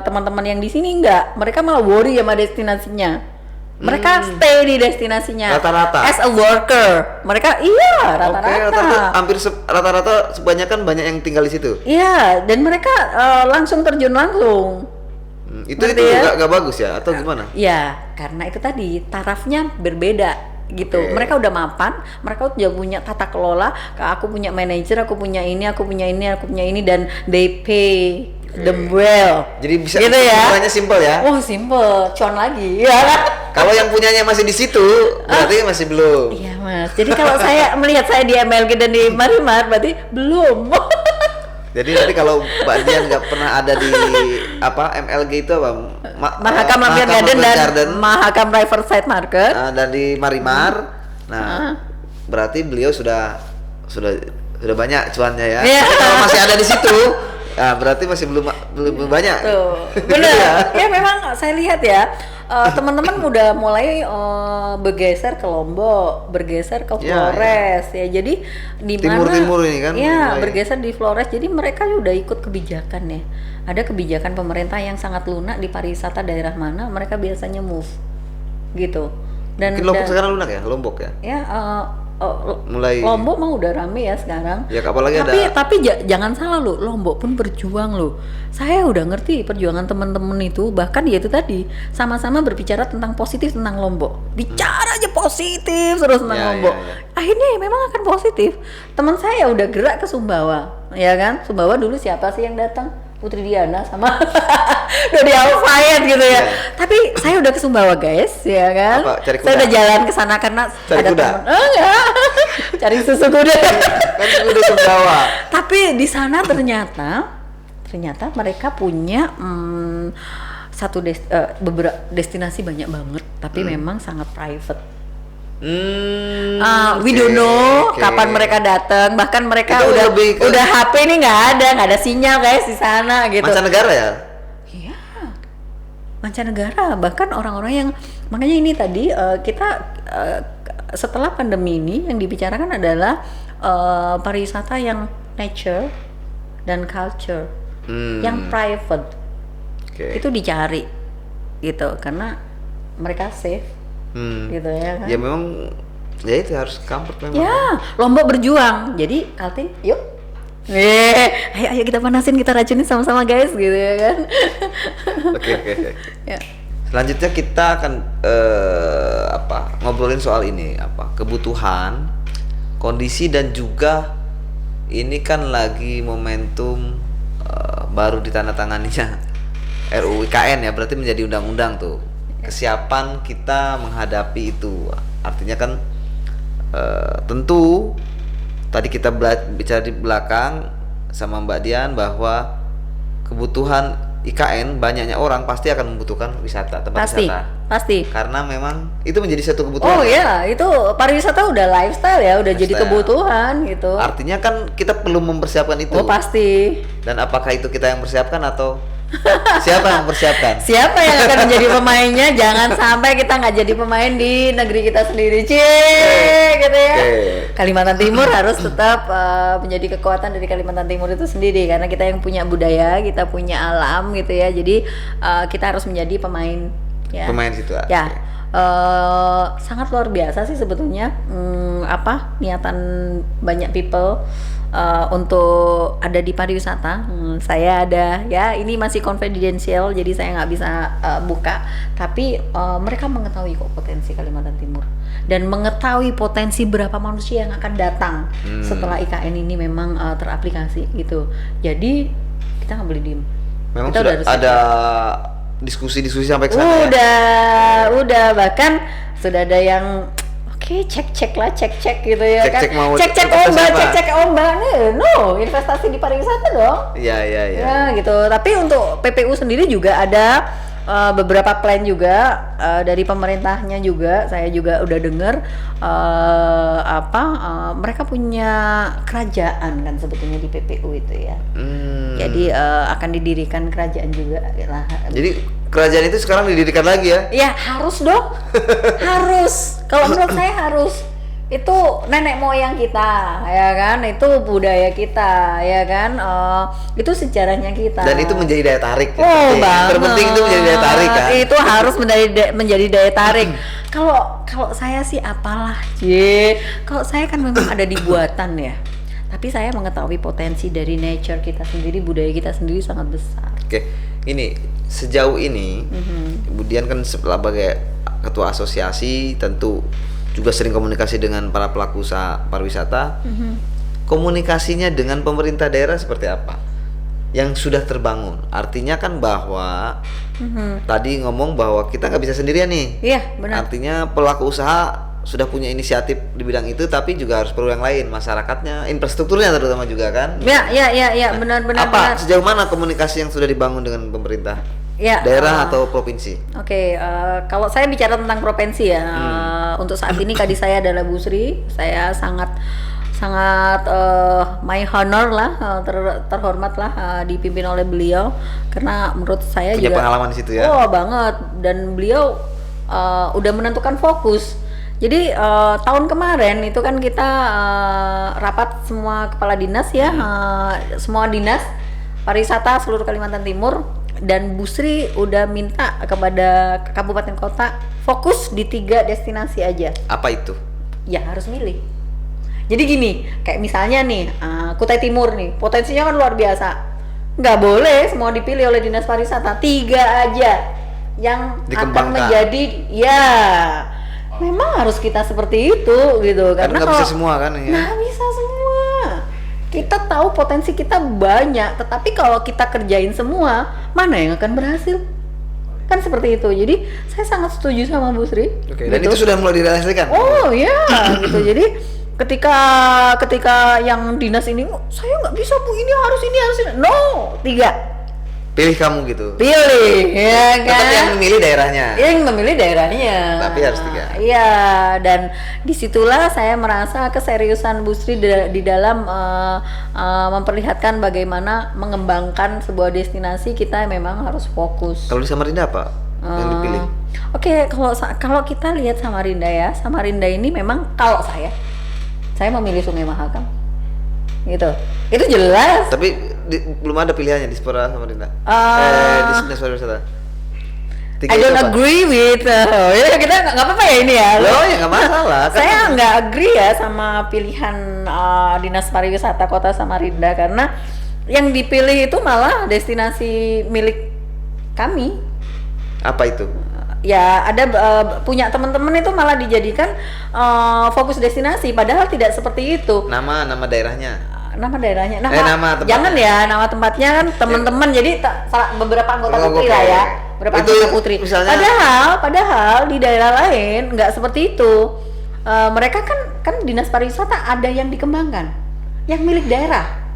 teman-teman yang di sini mereka malah worry sama destinasinya. Mereka stay di destinasinya.
Rata-rata.
As a worker, mereka rata-rata.
Hampir rata-rata kebanyakan banyak yang tinggal di situ.
Iya, dan mereka langsung terjun langsung.
Itu ya? Gak bagus ya atau gimana?
Ya, karena itu tadi tarafnya berbeda. Gitu. Mereka udah mapan, mereka udah punya tata kelola, aku punya manajer, aku punya ini, dan they pay them well.
Jadi bisa
gitu ya.
Caranya simple ya.
Oh, simple, con lagi. Ya.
Kalau yang punyanya masih di situ, berarti masih belum.
Iya, Mas. Jadi kalau saya melihat saya di MLG dan di Marimar, berarti belum.
Jadi nanti kalau Mbak Dian nggak pernah ada di MLG itu
Mahakam Lampion Garden, Mahakam Riverside Market,
dan di Marimar. Nah, berarti beliau sudah banyak cuannya ya. Kalau masih ada di situ, berarti masih belum banyak.
Tuh, benar. Ya memang saya lihat ya. Teman-teman udah mulai bergeser ke Lombok, bergeser ke Flores ya. Jadi di mana
timur ini kan?
Ya, bergeser di Flores. Jadi mereka udah ikut kebijakan ya. Ada kebijakan pemerintah yang sangat lunak di pariwisata daerah mana mereka biasanya move. Gitu.
Dan mungkin Lombok sekarang lunak ya, Lombok ya?
Ya,
mulai
Lombok mah udah rame ya sekarang.
Ya apalagi
tapi jangan salah lo, Lombok pun berjuang lo. Saya udah ngerti perjuangan teman-teman itu, bahkan ya itu tadi sama-sama berbicara tentang positif tentang Lombok. Bicara aja positif terus tentang Lombok. Akhirnya ya memang akan positif. Teman saya udah gerak ke Sumbawa, ya kan? Sumbawa dulu siapa sih yang datang? Putri Diana sama Dodi Alfayed gitu ya. Tapi saya udah ke Sumbawa guys, ya kan? Saya udah jalan ke sana karena
cari kuda.
Cari susu kuda.
Kan kuda Sumbawa.
Tapi di sana ternyata mereka punya beberapa destinasi banyak banget, tapi memang sangat private. We don't know kapan mereka datang, bahkan mereka udah HP ini nggak ada sinyal guys di sana gitu.
Mancanegara ya?
Iya, mancanegara, bahkan orang-orang yang makanya ini tadi kita setelah pandemi ini yang dibicarakan adalah pariwisata yang nature dan culture, yang private itu dicari gitu karena mereka safe. Gitu ya kan?
Ya memang Ya itu harus comfort memang.
Ya, lomba berjuang. Jadi Kaltim, yuk. Ayo kita panasin, kita racunin sama-sama guys, gitu ya kan.
Oke.
Ya.
Selanjutnya kita akan ngobrolin soal ini, kebutuhan, kondisi, dan juga ini kan lagi momentum baru ditandatanganinya RUU IKN ya, berarti menjadi undang-undang tuh. Kesiapan kita menghadapi itu, artinya kan tentu tadi kita bicara di belakang sama Mbak Dian bahwa kebutuhan IKN, banyaknya orang pasti akan membutuhkan tempat wisata.
Pasti.
Karena memang itu menjadi satu kebutuhan.
Oh iya, itu pariwisata udah lifestyle ya, udah jadi kebutuhan gitu.
Artinya kan kita perlu mempersiapkan itu.
Oh pasti.
Dan apakah itu kita yang persiapkan atau siapa yang mempersiapkan?
Siapa yang akan menjadi pemainnya? Jangan sampai kita nggak jadi pemain di negeri kita sendiri, gitu ya. Kalimantan Timur harus tetap menjadi kekuatan dari Kalimantan Timur itu sendiri, karena kita yang punya budaya, kita punya alam gitu ya. Jadi kita harus menjadi pemain. Ya.
Pemain situ.
Ya. Sangat luar biasa sih sebetulnya niatan banyak people untuk ada di pariwisata. Saya ada, ya ini masih confidential jadi saya nggak bisa buka, tapi mereka mengetahui kok potensi Kalimantan Timur dan mengetahui potensi berapa manusia yang akan datang setelah IKN ini memang teraplikasi gitu. Jadi kita nggak boleh diem.
Memang
kita
sudah ada diskusi sampai ke sana.
Udah bahkan sudah ada yang cek gitu ya. Cek ombak nih, investasi di pariwisata dong.
Iya.
Ya gitu. Tapi untuk PPU sendiri juga ada beberapa plan juga dari pemerintahnya juga. Saya juga udah dengar mereka punya kerajaan kan sebetulnya di PPU itu ya. Jadi akan didirikan kerajaan juga lah.
Jadi kerajaan itu sekarang didirikan lagi ya?
Ya harus dong. Harus. Kalau menurut saya harus. Itu nenek moyang kita, ya kan? Itu budaya kita, ya kan? Itu sejarahnya kita. Dan
itu menjadi daya tarik.
Oh,
terpenting itu menjadi daya tarik kan?
Itu harus menjadi daya tarik. Kalau saya sih apalah, kalau saya kan memang ada di buatan ya. Tapi saya mengetahui potensi dari nature kita sendiri, budaya kita sendiri sangat besar.
Oke, ini sejauh ini, kemudian kan sebagai ketua asosiasi tentu juga sering komunikasi dengan para pelaku usaha pariwisata. Komunikasinya dengan pemerintah daerah seperti apa? Yang sudah terbangun. Artinya kan bahwa tadi ngomong bahwa kita nggak bisa sendirian nih.
Iya, benar.
Artinya pelaku usaha sudah punya inisiatif di bidang itu, tapi juga harus perlu yang lain, masyarakatnya, infrastrukturnya terutama juga kan.
Ya, benar.
Sejauh mana komunikasi yang sudah dibangun dengan pemerintah?
Ya,
daerah atau provinsi?
Oke, kalau saya bicara tentang provinsi ya, untuk saat ini kadis saya adalah Bu Sri. Saya sangat my honor lah, terhormat lah dipimpin oleh beliau, karena menurut saya
punya
juga
pengalaman di situ ya.
Oh banget, dan beliau udah menentukan fokus. Jadi tahun kemarin itu kan kita rapat semua kepala dinas ya, semua dinas pariwisata seluruh Kalimantan Timur. Dan Bu Sri udah minta kepada kabupaten kota fokus di 3 destinasi aja.
Apa itu?
Ya harus milih. Jadi gini, kayak misalnya nih Kutai Timur nih, potensinya kan luar biasa. Nggak boleh semua dipilih oleh dinas pariwisata, 3 aja yang akan menjadi memang harus kita seperti itu gitu. Karena
nggak bisa semua kan ya?
Nggak bisa semua. Kita tahu potensi kita banyak, tetapi kalau kita kerjain semua, mana yang akan berhasil? Kan seperti itu. Jadi saya sangat setuju sama Bu Sri.
Oke, dan itu sudah mulai direalisasikan?
Oh ya, gitu. Jadi ketika yang dinas ini, saya nggak bisa Bu, ini harus ini. No, 3.
Pilih kamu gitu.
Pilih, ya kan?
Tetap yang memilih daerahnya.
Yang memilih daerahnya.
Tapi harus 3.
Iya, dan disitulah saya merasa keseriusan Bu Sri di dalam memperlihatkan bagaimana mengembangkan sebuah destinasi. Kita memang harus fokus.
Kalau di Samarinda apa yang dipilih?
Oke, kalau kita lihat Samarinda ya, Samarinda ini memang kalau saya memilih Sungai Mahakam. Gitu. Itu jelas.
Tapi belum ada pilihannya di Dispora Samarinda. Di Dinas Pariwisata.
I don't agree with ya kita nggak apa-apa ya ini ya.
Loh ya nggak masalah.
Saya nggak agree ya sama pilihan Dinas Pariwisata Kota Samarinda karena yang dipilih itu malah destinasi milik kami.
Apa itu?
Ya ada punya teman-teman itu malah dijadikan fokus destinasi padahal tidak seperti itu.
Nama daerahnya.
Nama daerahnya.
Nama tempatnya.
Jangan ya nama tempatnya kan teman-teman jadi beberapa anggota putri lah ya. Beberapa anggota putri. Misalnya, padahal di daerah lain nggak seperti itu. Mereka kan Dinas Pariwisata ada yang dikembangkan, yang milik daerah.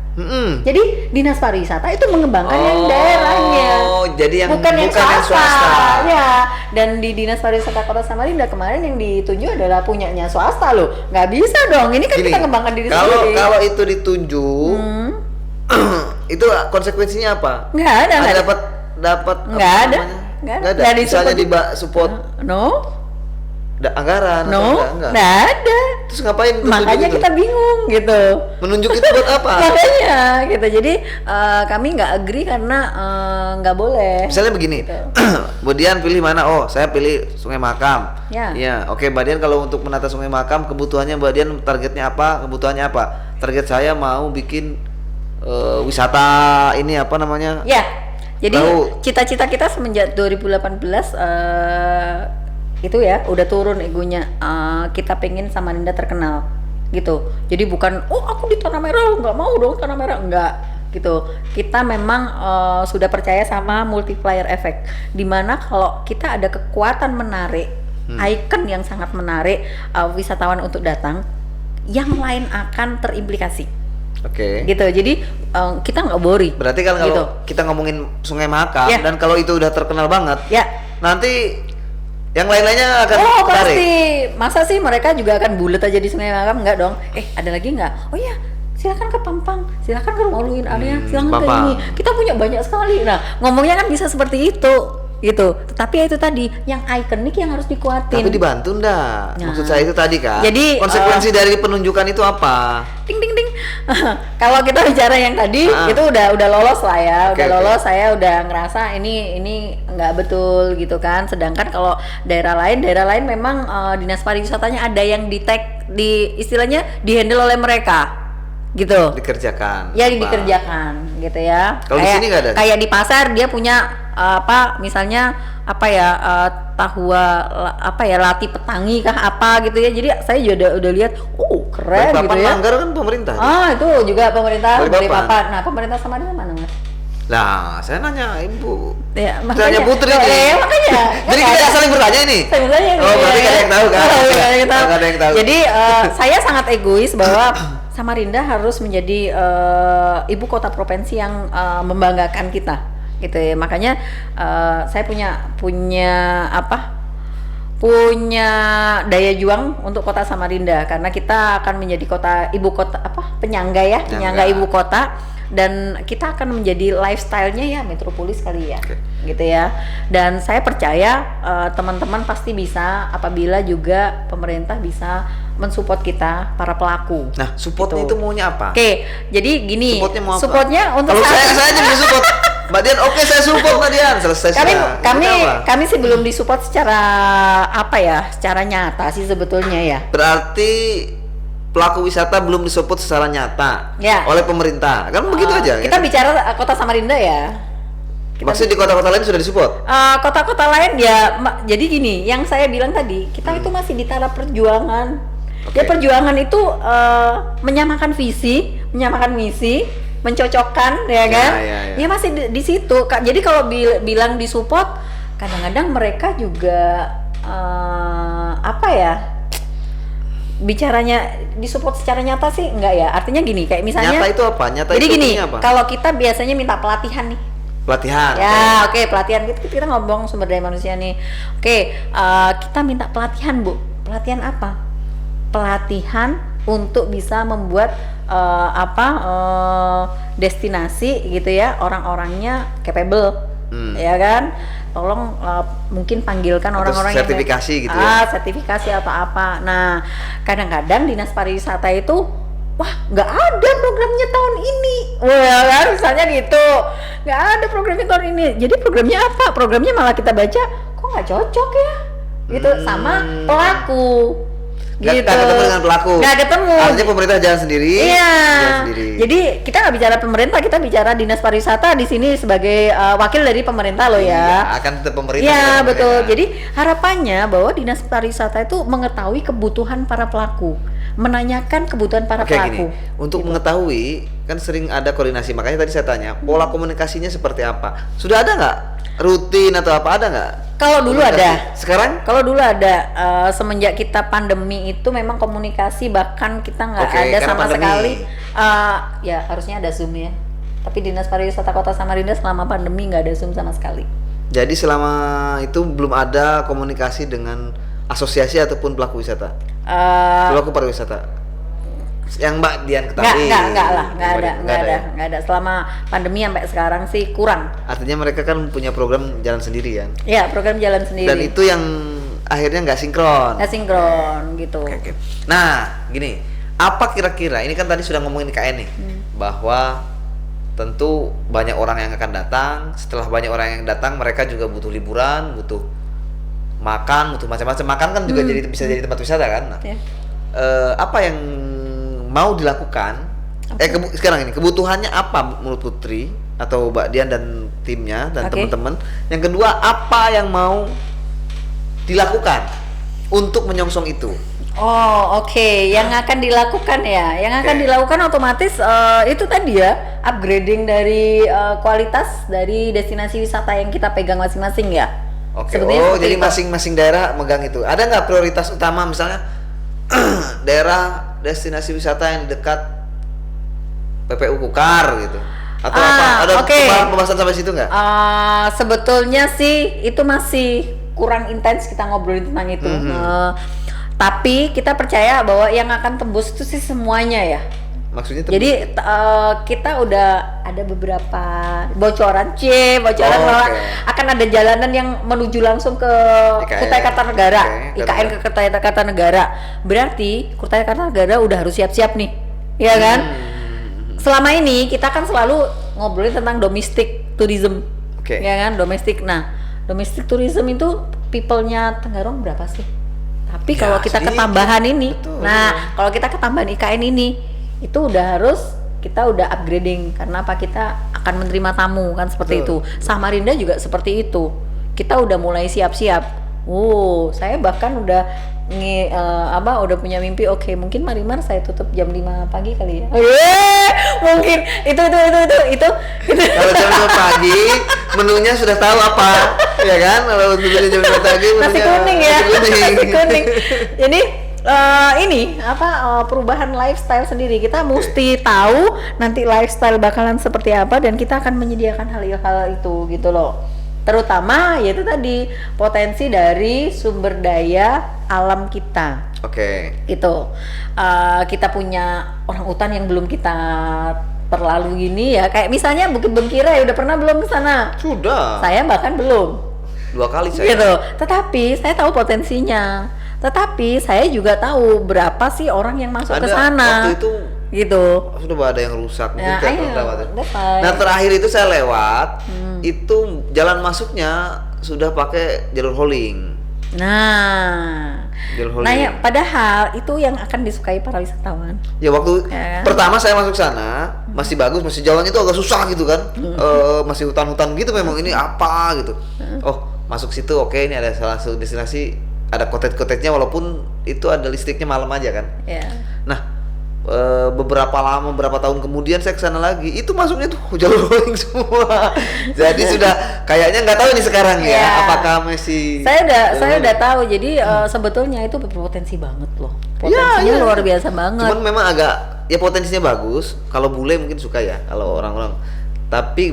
Jadi Dinas Pariwisata itu mengembangkan yang daerahnya.
Oh, jadi yang bukan yang swasta.
Ya, dan di Dinas Pariwisata Kota Samarinda kemarin yang ditunjuk adalah punyanya swasta loh. Nggak bisa dong. Ini kan kita kembangkan diri sendiri. Kalau
itu ditunjuk, itu konsekuensinya apa?
Nggak ada.
Dapat
nggak ada.
Misalnya di support.
No.
Anggaran
nggak ada.
Terus ngapain?
Makanya kita bingung gitu.
Menunjuk itu buat apa?
Makanya gitu. Jadi kami nggak agree karena nggak boleh.
Misalnya begini, gitu. Kemudian pilih mana? Oh, saya pilih Sungai Makam. Ya. Oke, Mbak Dian kalau untuk menata Sungai Makam, kebutuhannya Mbak Dian targetnya apa? Kebutuhannya apa? Target saya mau bikin wisata ini apa namanya?
Ya. Jadi cita-cita kita semenjak 2018 itu ya udah turun egonya, kita pengen Samarinda terkenal gitu. Jadi bukan aku di Tanah Merah nggak mau dong Tanah Merah, enggak gitu. Kita memang sudah percaya sama multiplier effect, dimana kalau kita ada kekuatan menarik, icon yang sangat menarik wisatawan untuk datang, yang lain akan terimplikasi.
Oke.
Gitu. Jadi kita nggak worry.
Berarti kan kalau kita ngomongin Sungai Makam dan kalau itu udah terkenal banget, nanti yang lain-lainnya akan
tarik. Pasti. Masa sih mereka juga akan bulet aja di Sungai Makam? Enggak dong. Ada lagi nggak? Oh iya, silakan ke Pampang, silakan ke Rumah Uluin Area, silakan ke ini. Kita punya banyak sekali. Nah, ngomongnya kan bisa seperti itu, gitu. Tetapi itu tadi yang ikonik yang harus dikuatin.
Tapi dibantu ndak? Maksud saya itu tadi kan.
Jadi
konsekuensi dari penunjukan itu apa?
Ding ding ding. Kalau kita bicara yang tadi itu udah lolos lah ya, lolos. Saya udah ngerasa ini nggak betul gitu kan. Sedangkan kalau daerah lain memang dinas pariwisatanya ada yang di istilahnya dihandle oleh mereka gitu.
Dikerjakan.
Ya dikerjakan gitu ya.
Kalau di sini nggak ada.
Kayak di pasar dia punya misalnya lati petangi kah apa gitu ya. Jadi saya juga udah lihat keren gitu ya.
Manggar kan pemerintah.
Itu juga pemerintah Balikpapan. Nah, pemerintah Samarinda mana, Mas?
Lah, saya nanya Ibu.
Ya,
tanya Putri nih.
Makanya.
Jadi kita saling bertanya ini.
Saling bertanya.
Berarti nggak ada yang tahu kan? Nggak ada yang tahu.
Jadi saya sangat egois bahwa Samarinda harus menjadi ibu kota provinsi yang membanggakan kita. Gitu ya. Makanya saya punya daya juang untuk kota Samarinda karena kita akan menjadi ibu kota penyangga ibu kota, dan kita akan menjadi lifestyle-nya ya metropolis kali ya. Gitu ya. Dan saya percaya teman-teman pasti bisa apabila juga pemerintah bisa mensupport kita para pelaku.
Nah, supportnya itu maunya apa?
Jadi gini.
Supportnya mau apa?
Supportnya untuk
kalau saya juga support. Mbak Dian, saya support Mbak Dian. Selesai.
Kami sih belum disupport secara secara nyata sih sebetulnya ya.
Berarti pelaku wisata belum disupport secara nyata oleh pemerintah. Kan begitu aja.
Kita bicara kota Samarinda ya.
Maksudnya di kota-kota lain sudah disupport?
Kota-kota lain ya. Jadi gini, yang saya bilang tadi, kita itu masih di taraf perjuangan. Ya perjuangan itu menyamakan visi, menyamakan misi, mencocokkan ya kan? Ya masih di situ. Jadi kalau bilang disupport, kadang-kadang mereka juga bicaranya disupport secara nyata sih enggak ya. Artinya gini, kayak misalnya
nyata itu apa? Nyata
jadi
itu
gini,
apa?
kalau kita biasanya minta pelatihan nih.
Pelatihan.
Ya, pelatihan kita ngomong sumber daya manusia nih. Kita minta pelatihan, Bu. Pelatihan apa? Pelatihan untuk bisa membuat destinasi gitu ya, orang-orangnya capable. Ya kan? Tolong mungkin panggilkan orang-orang yang
sertifikasi gitu ya.
Sertifikasi atau apa. Nah, kadang-kadang dinas pariwisata itu nggak ada programnya tahun ini. Kan misalnya gitu. Nggak ada programnya tahun ini. Jadi programnya apa? Programnya malah kita baca kok kok nggak cocok ya gitu sama pelaku. Gitu.
Nggak ketemu dengan pelaku.
Nggak ketemu.
Artinya pemerintah jalan sendiri.
Iya.
Jalan sendiri.
Jadi kita nggak bicara pemerintah, kita bicara dinas pariwisata di sini sebagai wakil dari pemerintah loh ya.
Iya, akan tetap pemerintah.
Iya betul. Jadi harapannya bahwa dinas pariwisata itu mengetahui kebutuhan para pelaku, menanyakan kebutuhan para pelaku.
Gini, untuk mengetahui kan sering ada koordinasi, makanya tadi saya tanya pola komunikasinya seperti apa. Sudah ada nggak rutin atau apa, ada nggak?
Kalau dulu ada.
Sekarang?
Kalau dulu ada, semenjak kita pandemi itu memang komunikasi bahkan kita nggak ada sama
pandemi.
sekali. Ya harusnya ada Zoom ya. Tapi Dinas Pariwisata Kota Samarinda selama pandemi nggak ada Zoom sama sekali.
Jadi selama itu belum ada komunikasi dengan asosiasi ataupun pelaku wisata, pelaku pariwisata. Yang Mbak Dian ketahui?
Nggak ada. Selama pandemi sampai sekarang sih kurang.
Artinya mereka kan punya program jalan sendiri kan?
Iya, program jalan sendiri.
Dan itu yang akhirnya nggak sinkron.
Nggak sinkron gitu.
Oke. Nah, gini, apa kira-kira? Ini kan tadi sudah ngomongin IKN nih, bahwa tentu banyak orang yang akan datang. Setelah banyak orang yang datang, mereka juga butuh liburan, butuh makan, butuh macam-macam. Makan kan juga bisa jadi tempat wisata kan? Nah, apa yang mau dilakukan? Sekarang ini kebutuhannya apa menurut Putri atau Mbak Dian dan timnya dan teman-teman? Yang kedua, apa yang mau dilakukan untuk menyongsong itu?
Oh oke. Yang akan dilakukan ya, yang akan dilakukan otomatis itu tadi ya, upgrading dari kualitas dari destinasi wisata yang kita pegang masing-masing ya.
Oke. Oh jadi masing-masing daerah megang itu. Ada nggak prioritas utama misalnya daerah destinasi wisata yang dekat PPU Kukar gitu? Atau apa? Ada pembahasan sampai situ nggak?
Sebetulnya sih itu masih kurang intens kita ngobrolin tentang itu. Tapi kita percaya bahwa yang akan tembus itu sih semuanya ya.
Maksudnya tembus?
Jadi kita udah ada beberapa bocoran bahwa akan ada jalanan yang menuju langsung ke Kutai Kartanegara, IKN ke Kutai Kartanegara. Berarti Kutai Kartanegara udah harus siap-siap nih, ya kan? Selama ini kita kan selalu ngobrolin tentang domestic tourism, ya kan? Domestic tourism itu people-nya Tenggarong berapa sih? Tapi kalau kita ketambahan ini, kalau kita ketambahan IKN ini, itu udah harus kita udah upgrading karena apa, kita akan menerima tamu kan seperti itu. Samarinda juga seperti itu. Kita udah mulai siap-siap. Saya bahkan udah udah punya mimpi. Mungkin Marimar saya tutup jam 5 pagi kali ya. Mungkin itu.
Kalau jam 5 pagi menunya sudah tahu apa, ya kan? Kalau untuk jam 5 pagi menunya
nasi kuning ya. Nasi kuning. Jadi perubahan lifestyle sendiri. Kita mesti tahu nanti lifestyle bakalan seperti apa dan kita akan menyediakan hal-hal itu gitu loh. Terutama yaitu tadi potensi dari sumber daya alam kita. Itu kita punya orangutan yang belum kita terlalu gini ya, kayak misalnya Bukit Bengkira ya, udah pernah belum ke sana?
Sudah.
Saya bahkan belum.
2 kali saya.
Gitu. Tetapi saya tahu potensinya. Tetapi saya juga tahu berapa sih orang yang masuk ke sana.
Waktu itu
gitu.
Sudah ada yang rusak mungkin
ya,
Nah, terakhir itu saya lewat, itu jalan masuknya sudah pakai jalur hauling.
Ya, padahal itu yang akan disukai para wisatawan.
Ya waktu pertama saya masuk sana masih bagus, masih jalannya itu agak susah gitu kan, masih hutan-hutan gitu, memang ini apa gitu. Masuk situ ini ada salah satu destinasi, ada kotet-kotetnya walaupun itu ada listriknya malam aja kan. Nah beberapa tahun kemudian saya kesana lagi, itu masuknya tuh jalur rolling semua. Jadi sudah kayaknya nggak tahu ini sekarang ya, apakah masih
saya udah tahu. Jadi sebetulnya itu berpotensi banget loh, potensinya luar biasa banget.
Cuman memang agak potensinya bagus. Kalau bule mungkin suka ya, kalau orang-orang, tapi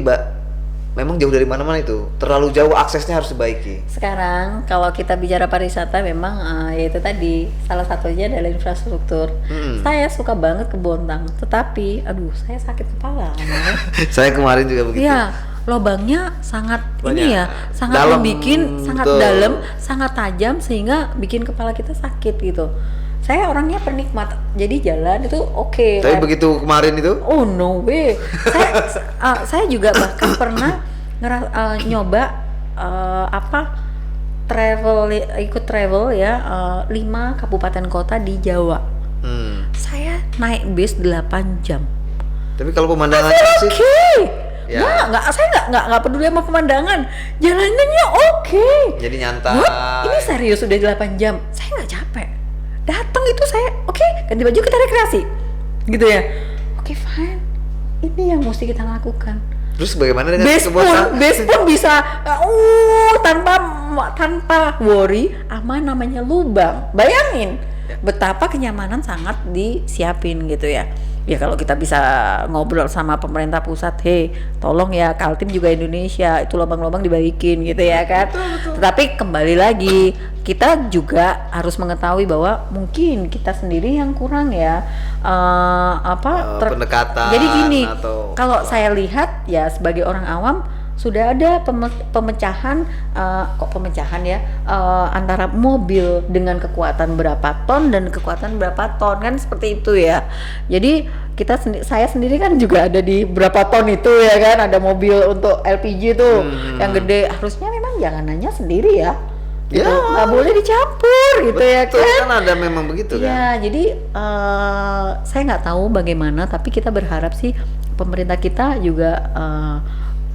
memang jauh dari mana-mana, itu terlalu jauh, aksesnya harus dibaiki.
Sekarang kalau kita bicara pariwisata memang yaitu tadi salah satunya adalah infrastruktur. Saya suka banget ke Bontang, tetapi saya sakit kepala.
Saya kemarin juga begitu.
Iya, lubangnya sangat
banyak.
Sangat
dalam,
sangat dalam, sangat tajam sehingga bikin kepala kita sakit gitu. Saya orangnya penikmat, jadi jalan itu oke.
Tapi begitu kemarin itu?
Oh no way. Saya juga bahkan pernah nyoba ikut travel ya 5 kabupaten kota di Jawa. Saya naik bis 8 jam.
Tapi kalau pemandangan sih
ya. Saya nggak peduli sama pemandangan. Jalanannya oke.
Jadi nyantai.
Ini serius udah 8 jam. Saya nggak capek. Datang itu saya ganti baju kita rekreasi. Gitu ya. Oke, fine. Ini yang mesti kita lakukan.
Terus bagaimana dengan
base pun bisa tanpa worry sama namanya lubang. Bayangin betapa kenyamanan sangat disiapin gitu ya. Ya kalau kita bisa ngobrol sama pemerintah pusat, tolong ya Kaltim juga Indonesia, itu lubang-lubang dibaikin gitu ya kan. Betul. Tetapi kembali lagi kita juga harus mengetahui bahwa mungkin kita sendiri yang kurang ya
pendekatan.
Jadi gini, kalau saya lihat ya sebagai orang awam sudah ada pemecahan antara mobil dengan kekuatan berapa ton dan kekuatan berapa ton kan seperti itu ya. Jadi saya sendiri kan juga ada di berapa ton itu ya kan, ada mobil untuk LPG tuh yang gede, harusnya memang jangan nanya sendiri ya. Gitu. Nggak boleh dicampur gitu. Betul, ya kan
ada memang begitu kan.
Ya jadi saya nggak tahu bagaimana, tapi kita berharap sih pemerintah kita juga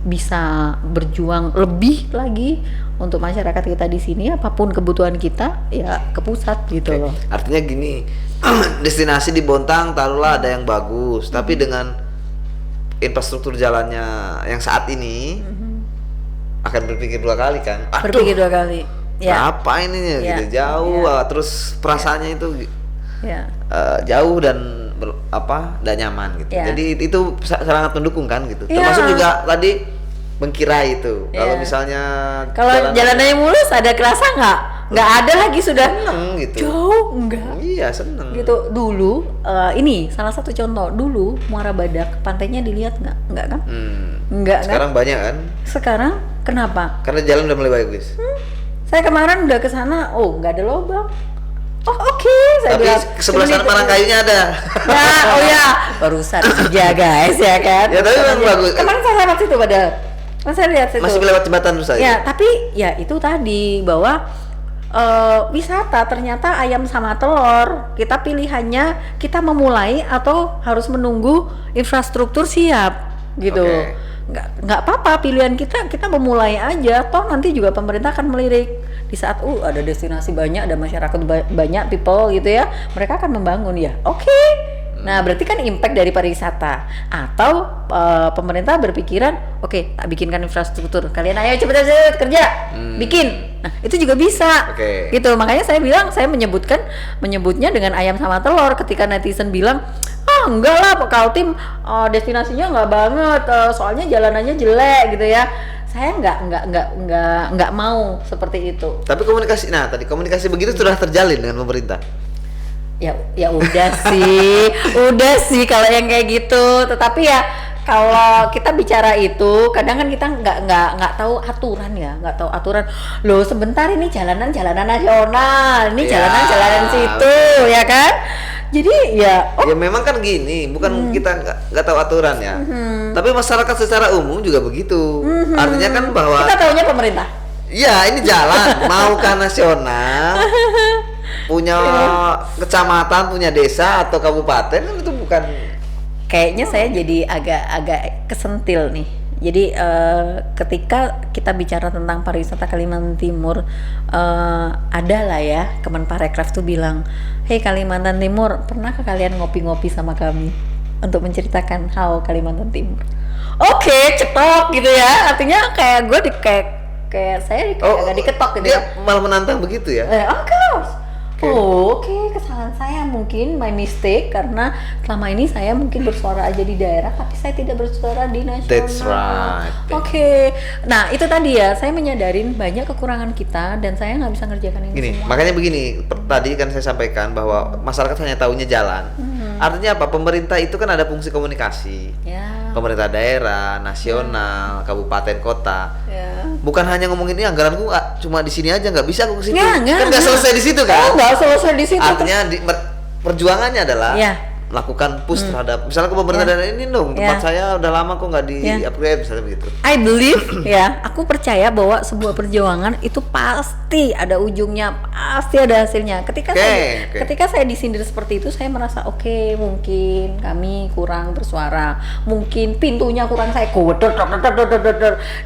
bisa berjuang lebih lagi untuk masyarakat kita di sini, apapun kebutuhan kita ya ke pusat gitu loh.
Artinya gini, destinasi di Bontang taruhlah ada yang bagus, tapi dengan infrastruktur jalannya yang saat ini akan berpikir 2 kali kan.
Berpikir 2 kali. Ya.
Apa ini gitu jauh, terus perasaannya itu jauh dan dan nyaman gitu. Jadi itu sangat mendukung kan gitu. Termasuk juga tadi mengkira itu. Kalau misalnya
jalanannya mulus, ada kerasa nggak ada lagi sudah
seneng gitu.
Jauh enggak.
Iya, seneng.
Gitu dulu ini salah satu contoh, dulu Muara Badak pantainya dilihat nggak kan? Enggak.
Sekarang banyak kan?
Sekarang kenapa?
Karena jalan udah mulai bagus.
Saya kemarin udah ke sana, nggak ada lubang. Oke, saya
tapi
bilang
sebelah sana Parangkayunya ada.
Barusan aja guys ya kan.
Ya tapi memang bagus.
Kemarin saya lewat situ padahal. Saya lihat situ.
Masih lewat jembatan terus saja.
Ya, tapi ya itu tadi bahwa wisata ternyata ayam sama telur. Kita pilihannya kita memulai atau harus menunggu infrastruktur siap gitu. Nggak apa-apa, pilihan kita memulai aja, toh nanti juga pemerintah akan melirik di saat ada destinasi banyak, ada masyarakat banyak people gitu ya, mereka akan membangun ya. Nah berarti kan impact dari pariwisata, atau pemerintah berpikiran tak bikinkan infrastruktur, kalian ayo cepet kerja bikin. Nah itu juga bisa gitu. Makanya saya bilang, saya menyebutnya dengan ayam sama telur. Ketika netizen bilang enggak lah Pak Kaltim destinasinya nggak banget, soalnya jalanannya jelek gitu ya, saya nggak mau seperti itu.
Tapi komunikasi begitu sudah terjalin dengan pemerintah.
Ya udah sih kalau yang kayak gitu. Tetapi ya kalau kita bicara itu, kadang kan kita nggak tahu aturan ya, nggak tahu aturan. Loh sebentar, ini jalanan nasional, ini jalanan situ ya kan. Jadi ya
memang kan gini, bukan kita nggak tahu aturan ya, tapi masyarakat secara umum juga begitu. Artinya kan bahwa
kita taunya pemerintah.
Iya, ini jalan maukah nasional, punya kecamatan, punya desa atau kabupaten, kan itu bukan.
Kayaknya saya jadi agak kesentil nih. Jadi ketika kita bicara tentang pariwisata Kalimantan Timur, ada lah ya Kemenparekraf tuh bilang, hey Kalimantan Timur, pernahkah kalian ngopi-ngopi sama kami untuk menceritakan hal Kalimantan Timur? Cetok gitu ya. Artinya kayak gue kayak saya agak diketok gitu.
Dia malah menantang begitu ya?
Of course. Kesalahan saya mungkin, my mistake, karena selama ini saya mungkin bersuara aja di daerah, tapi saya tidak bersuara di nasional.
That's right.
Nah itu tadi ya, saya menyadarin banyak kekurangan kita dan saya nggak bisa ngerjakan ini semua.
Makanya begini, tadi kan saya sampaikan bahwa masyarakat hanya tahunya jalan. Artinya apa? Pemerintah itu kan ada fungsi komunikasi. Pemerintah daerah, nasional, kabupaten, kota. Bukan hanya ngomongin ini anggaranku cuma di sini aja, nggak bisa aku ke situ. Kan nggak selesai di situ kan?
Nggak selesai di situ.
Artinya perjuangannya adalah melakukan push terhadap misalnya ke pemerintah daerah ini dong tempat saya udah lama kok nggak di upgrade misalnya begitu.
I believe ya, aku percaya bahwa sebuah perjuangan itu pasti ada ujungnya, pasti ada hasilnya. Ketika saya disindir seperti itu, saya merasa oke, mungkin kami kurang bersuara, mungkin pintunya kurang saya godor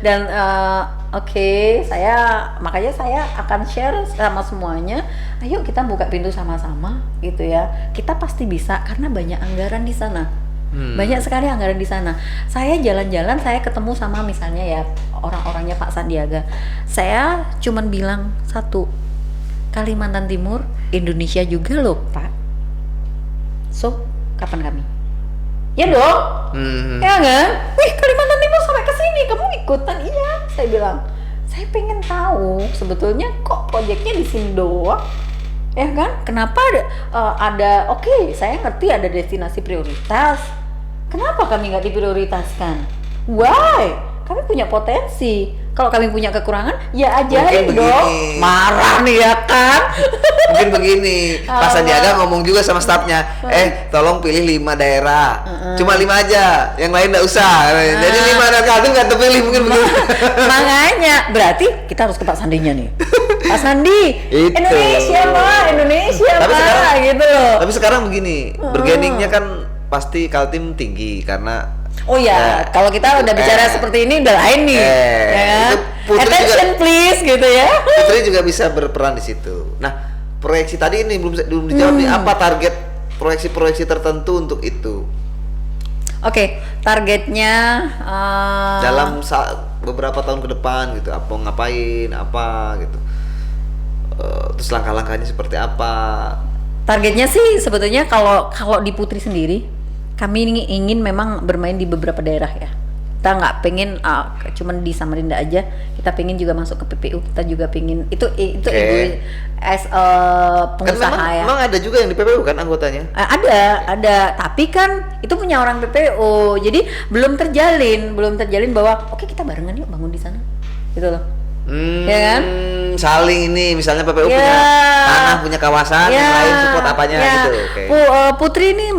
dan makanya saya akan share sama semuanya. Ayo kita buka pintu sama-sama gitu ya. Kita pasti bisa karena banyak anggaran di sana. Banyak sekali anggaran di sana. Saya jalan-jalan, saya ketemu sama misalnya ya orang-orangnya Pak Sandiaga. Saya cuman bilang satu, Kalimantan Timur, Indonesia juga loh Pak. So, kapan kami? Ya dong, ya kan? Wih, Kalimantan Timur sampai ke sini, kamu ikutan? Iya, saya bilang. Saya pengen tahu sebetulnya kok proyeknya di sini doang, ya kan? Kenapa ada? Oke, saya ngerti ada destinasi prioritas. Kenapa kami nggak diprioritaskan? Why? Kami punya potensi. Kalau kami punya kekurangan, ya ajarin dong. Marah nih ya kan?
Mungkin begini, Pak Sandiaga ngomong juga sama stafnya, tolong pilih 5 daerah, cuma 5 aja, yang lain nggak usah. Jadi 5 daerah Kaltim nggak terpilih mungkin begitu.
Makanya, berarti kita harus ke Pak Sandinya nih. Pak Sandi, Indonesia Pak, gitu loh.
Tapi sekarang begini, bargainingnya kan pasti Kaltim tinggi karena
oh ya, kalau kita udah bicara seperti ini udah lain nih, ya. Attention juga, please, gitu ya.
Putri juga bisa berperan di situ. Nah, proyeksi tadi ini belum dijawab nih. Apa target proyeksi tertentu untuk itu?
Oke, targetnya
dalam beberapa tahun ke depan gitu. Apa ngapain? Apa gitu? Terus langkah-langkahnya seperti apa?
Targetnya sih sebetulnya kalau di Putri sendiri, kami ingin memang bermain di beberapa daerah ya. Kita nggak pengen cuman di Samarinda aja. Kita pengen juga masuk ke PPU. Kita juga pengen itu ibu as pengusaha
kan
ya.
Memang ada juga yang di PPU kan anggotanya?
Ada. Tapi kan itu punya orang PPU. Jadi belum terjalin bahwa oke, kita barengan yuk bangun di sana. Gitu loh. Ya kan?
Saling ini misalnya PPU punya tanah, punya kawasan, yang lain support apanya gitu. Okay.
Putri ini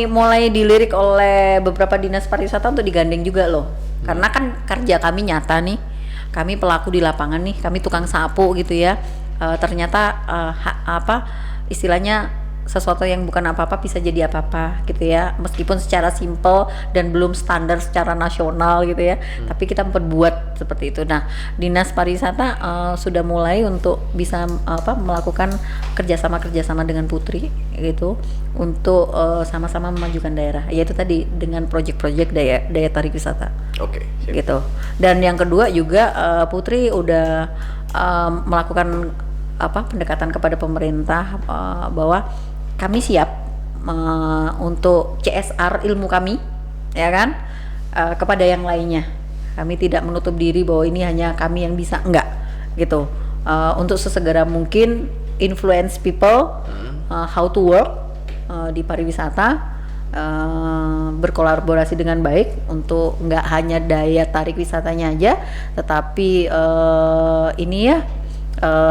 mulai dilirik oleh beberapa dinas pariwisata untuk digandeng juga loh. Karena kan kerja kami nyata nih. Kami pelaku di lapangan nih, kami tukang sapu gitu ya. Ternyata istilahnya sesuatu yang bukan apa-apa bisa jadi apa-apa gitu ya, meskipun secara simple dan belum standar secara nasional gitu ya, tapi kita memperbuat seperti itu. Nah, dinas pariwisata sudah mulai untuk bisa melakukan kerjasama dengan Putri gitu untuk sama-sama memajukan daerah, yaitu tadi dengan proyek-proyek daya tarik wisata.
Oke.
Gitu. Dan yang kedua juga Putri udah melakukan pendekatan kepada pemerintah bahwa kami siap untuk CSR ilmu kami, ya kan, kepada yang lainnya. Kami tidak menutup diri bahwa ini hanya kami yang bisa, enggak, gitu. Untuk sesegera mungkin influence people how to work di pariwisata, berkolaborasi dengan baik untuk enggak hanya daya tarik wisatanya aja, tetapi ini ya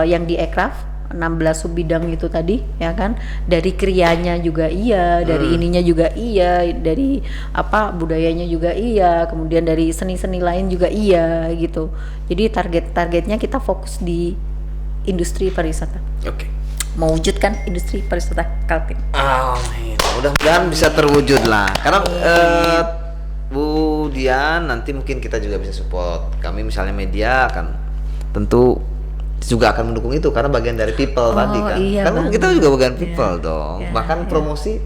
yang di Ekraf 16 subbidang itu tadi ya kan, dari krianya juga iya, dari ininya juga iya, dari budayanya juga iya, kemudian dari seni-seni lain juga iya gitu. Jadi targetnya kita fokus di industri pariwisata.
Oke.
Mewujudkan industri pariwisata Kaltim.
Amin. Mudah-mudahan bisa terwujud lah. Karena Bu Dian nanti mungkin kita juga bisa support. Kami misalnya media akan tentu juga akan mendukung itu karena bagian dari people tadi kan.
Iya,
kan kita juga bagian people dong. Bahkan promosi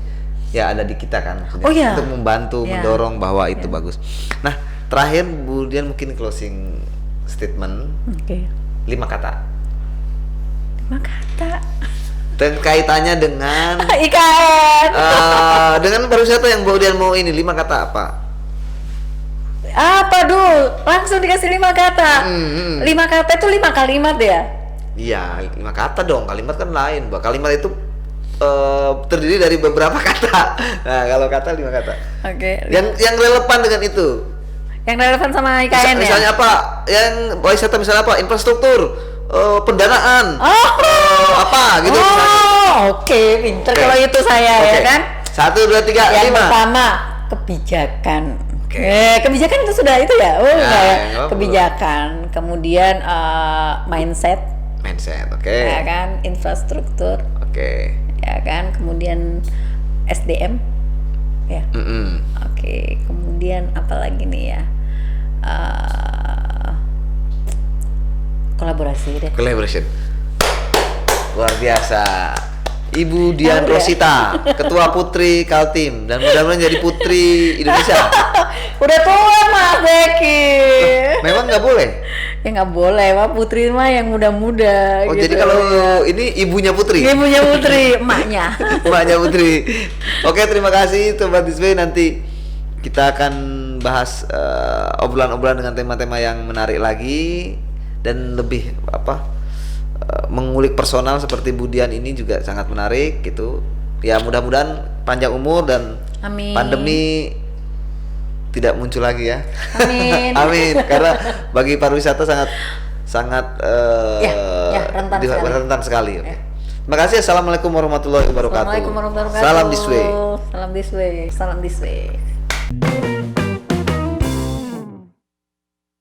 ya ada di kita kan. Untuk membantu mendorong bahwa itu bagus. Nah, terakhir Bu Dian mungkin closing statement. 5 kata.
5 kata.
Dan kaitannya dengan
IKN.
Dengan pariwisata yang Bu Dian mau ini 5 kata apa?
Apa dulu? Langsung dikasih 5 kata. 5 kata itu 5 kalimat ya?
Iya, 5 kata dong. Kalimat kan lain, Mbak. Kalimat itu terdiri dari beberapa kata. Nah, kalau kata 5 kata.
Oke.
Yang relevan dengan itu.
Yang relevan sama IKN
misalnya apa? Yang wisata misalnya apa? Infrastruktur, pendanaan. Apa gitu misalnya.
Oke, pinter kalau itu saya ya kan.
1, 2, 3,
Yang
5.
pertama, kebijakan.
Oke.
Kebijakan itu sudah itu ya? Oh, enggak ya.
nggak apa-apa.
Kebijakan, kemudian mindset,
Mindset, oke.
ya kan, infrastruktur,
Oke.
ya kan, kemudian SDM, ya. Oke, kemudian apa lagi nih ya? Kolaborasi deh.
Collaboration. Luar biasa. Ibu Dian
Tahu ya?
Rosita, Ketua Putri Kaltim, dan mudah-mudahan jadi Putri Indonesia.
Udah tua Mas Deki.
Memang nggak boleh.
Ya nggak boleh, Pak. Putri mah yang muda-muda.
Oh,
gitu.
jadi kalau ini ibunya Putri.
Ibunya Putri, emaknya.
Emaknya Putri. Oke, terima kasih Sobat Display. Nanti kita akan bahas obrolan-obrolan dengan tema-tema yang menarik lagi dan lebih mengulik personal seperti Budian ini juga sangat menarik gitu. Ya, mudah-mudahan panjang umur dan
Amin.
pandemi tidak muncul lagi ya.
Amin.
Amin. Karena bagi pariwisata sangat rentan sekali. Oke. Terima kasih. Assalamualaikum warahmatullahi wabarakatuh.
Assalamualaikum warahmatullahi wabarakatuh.
Salam Display.
Salam Display. Salam Display.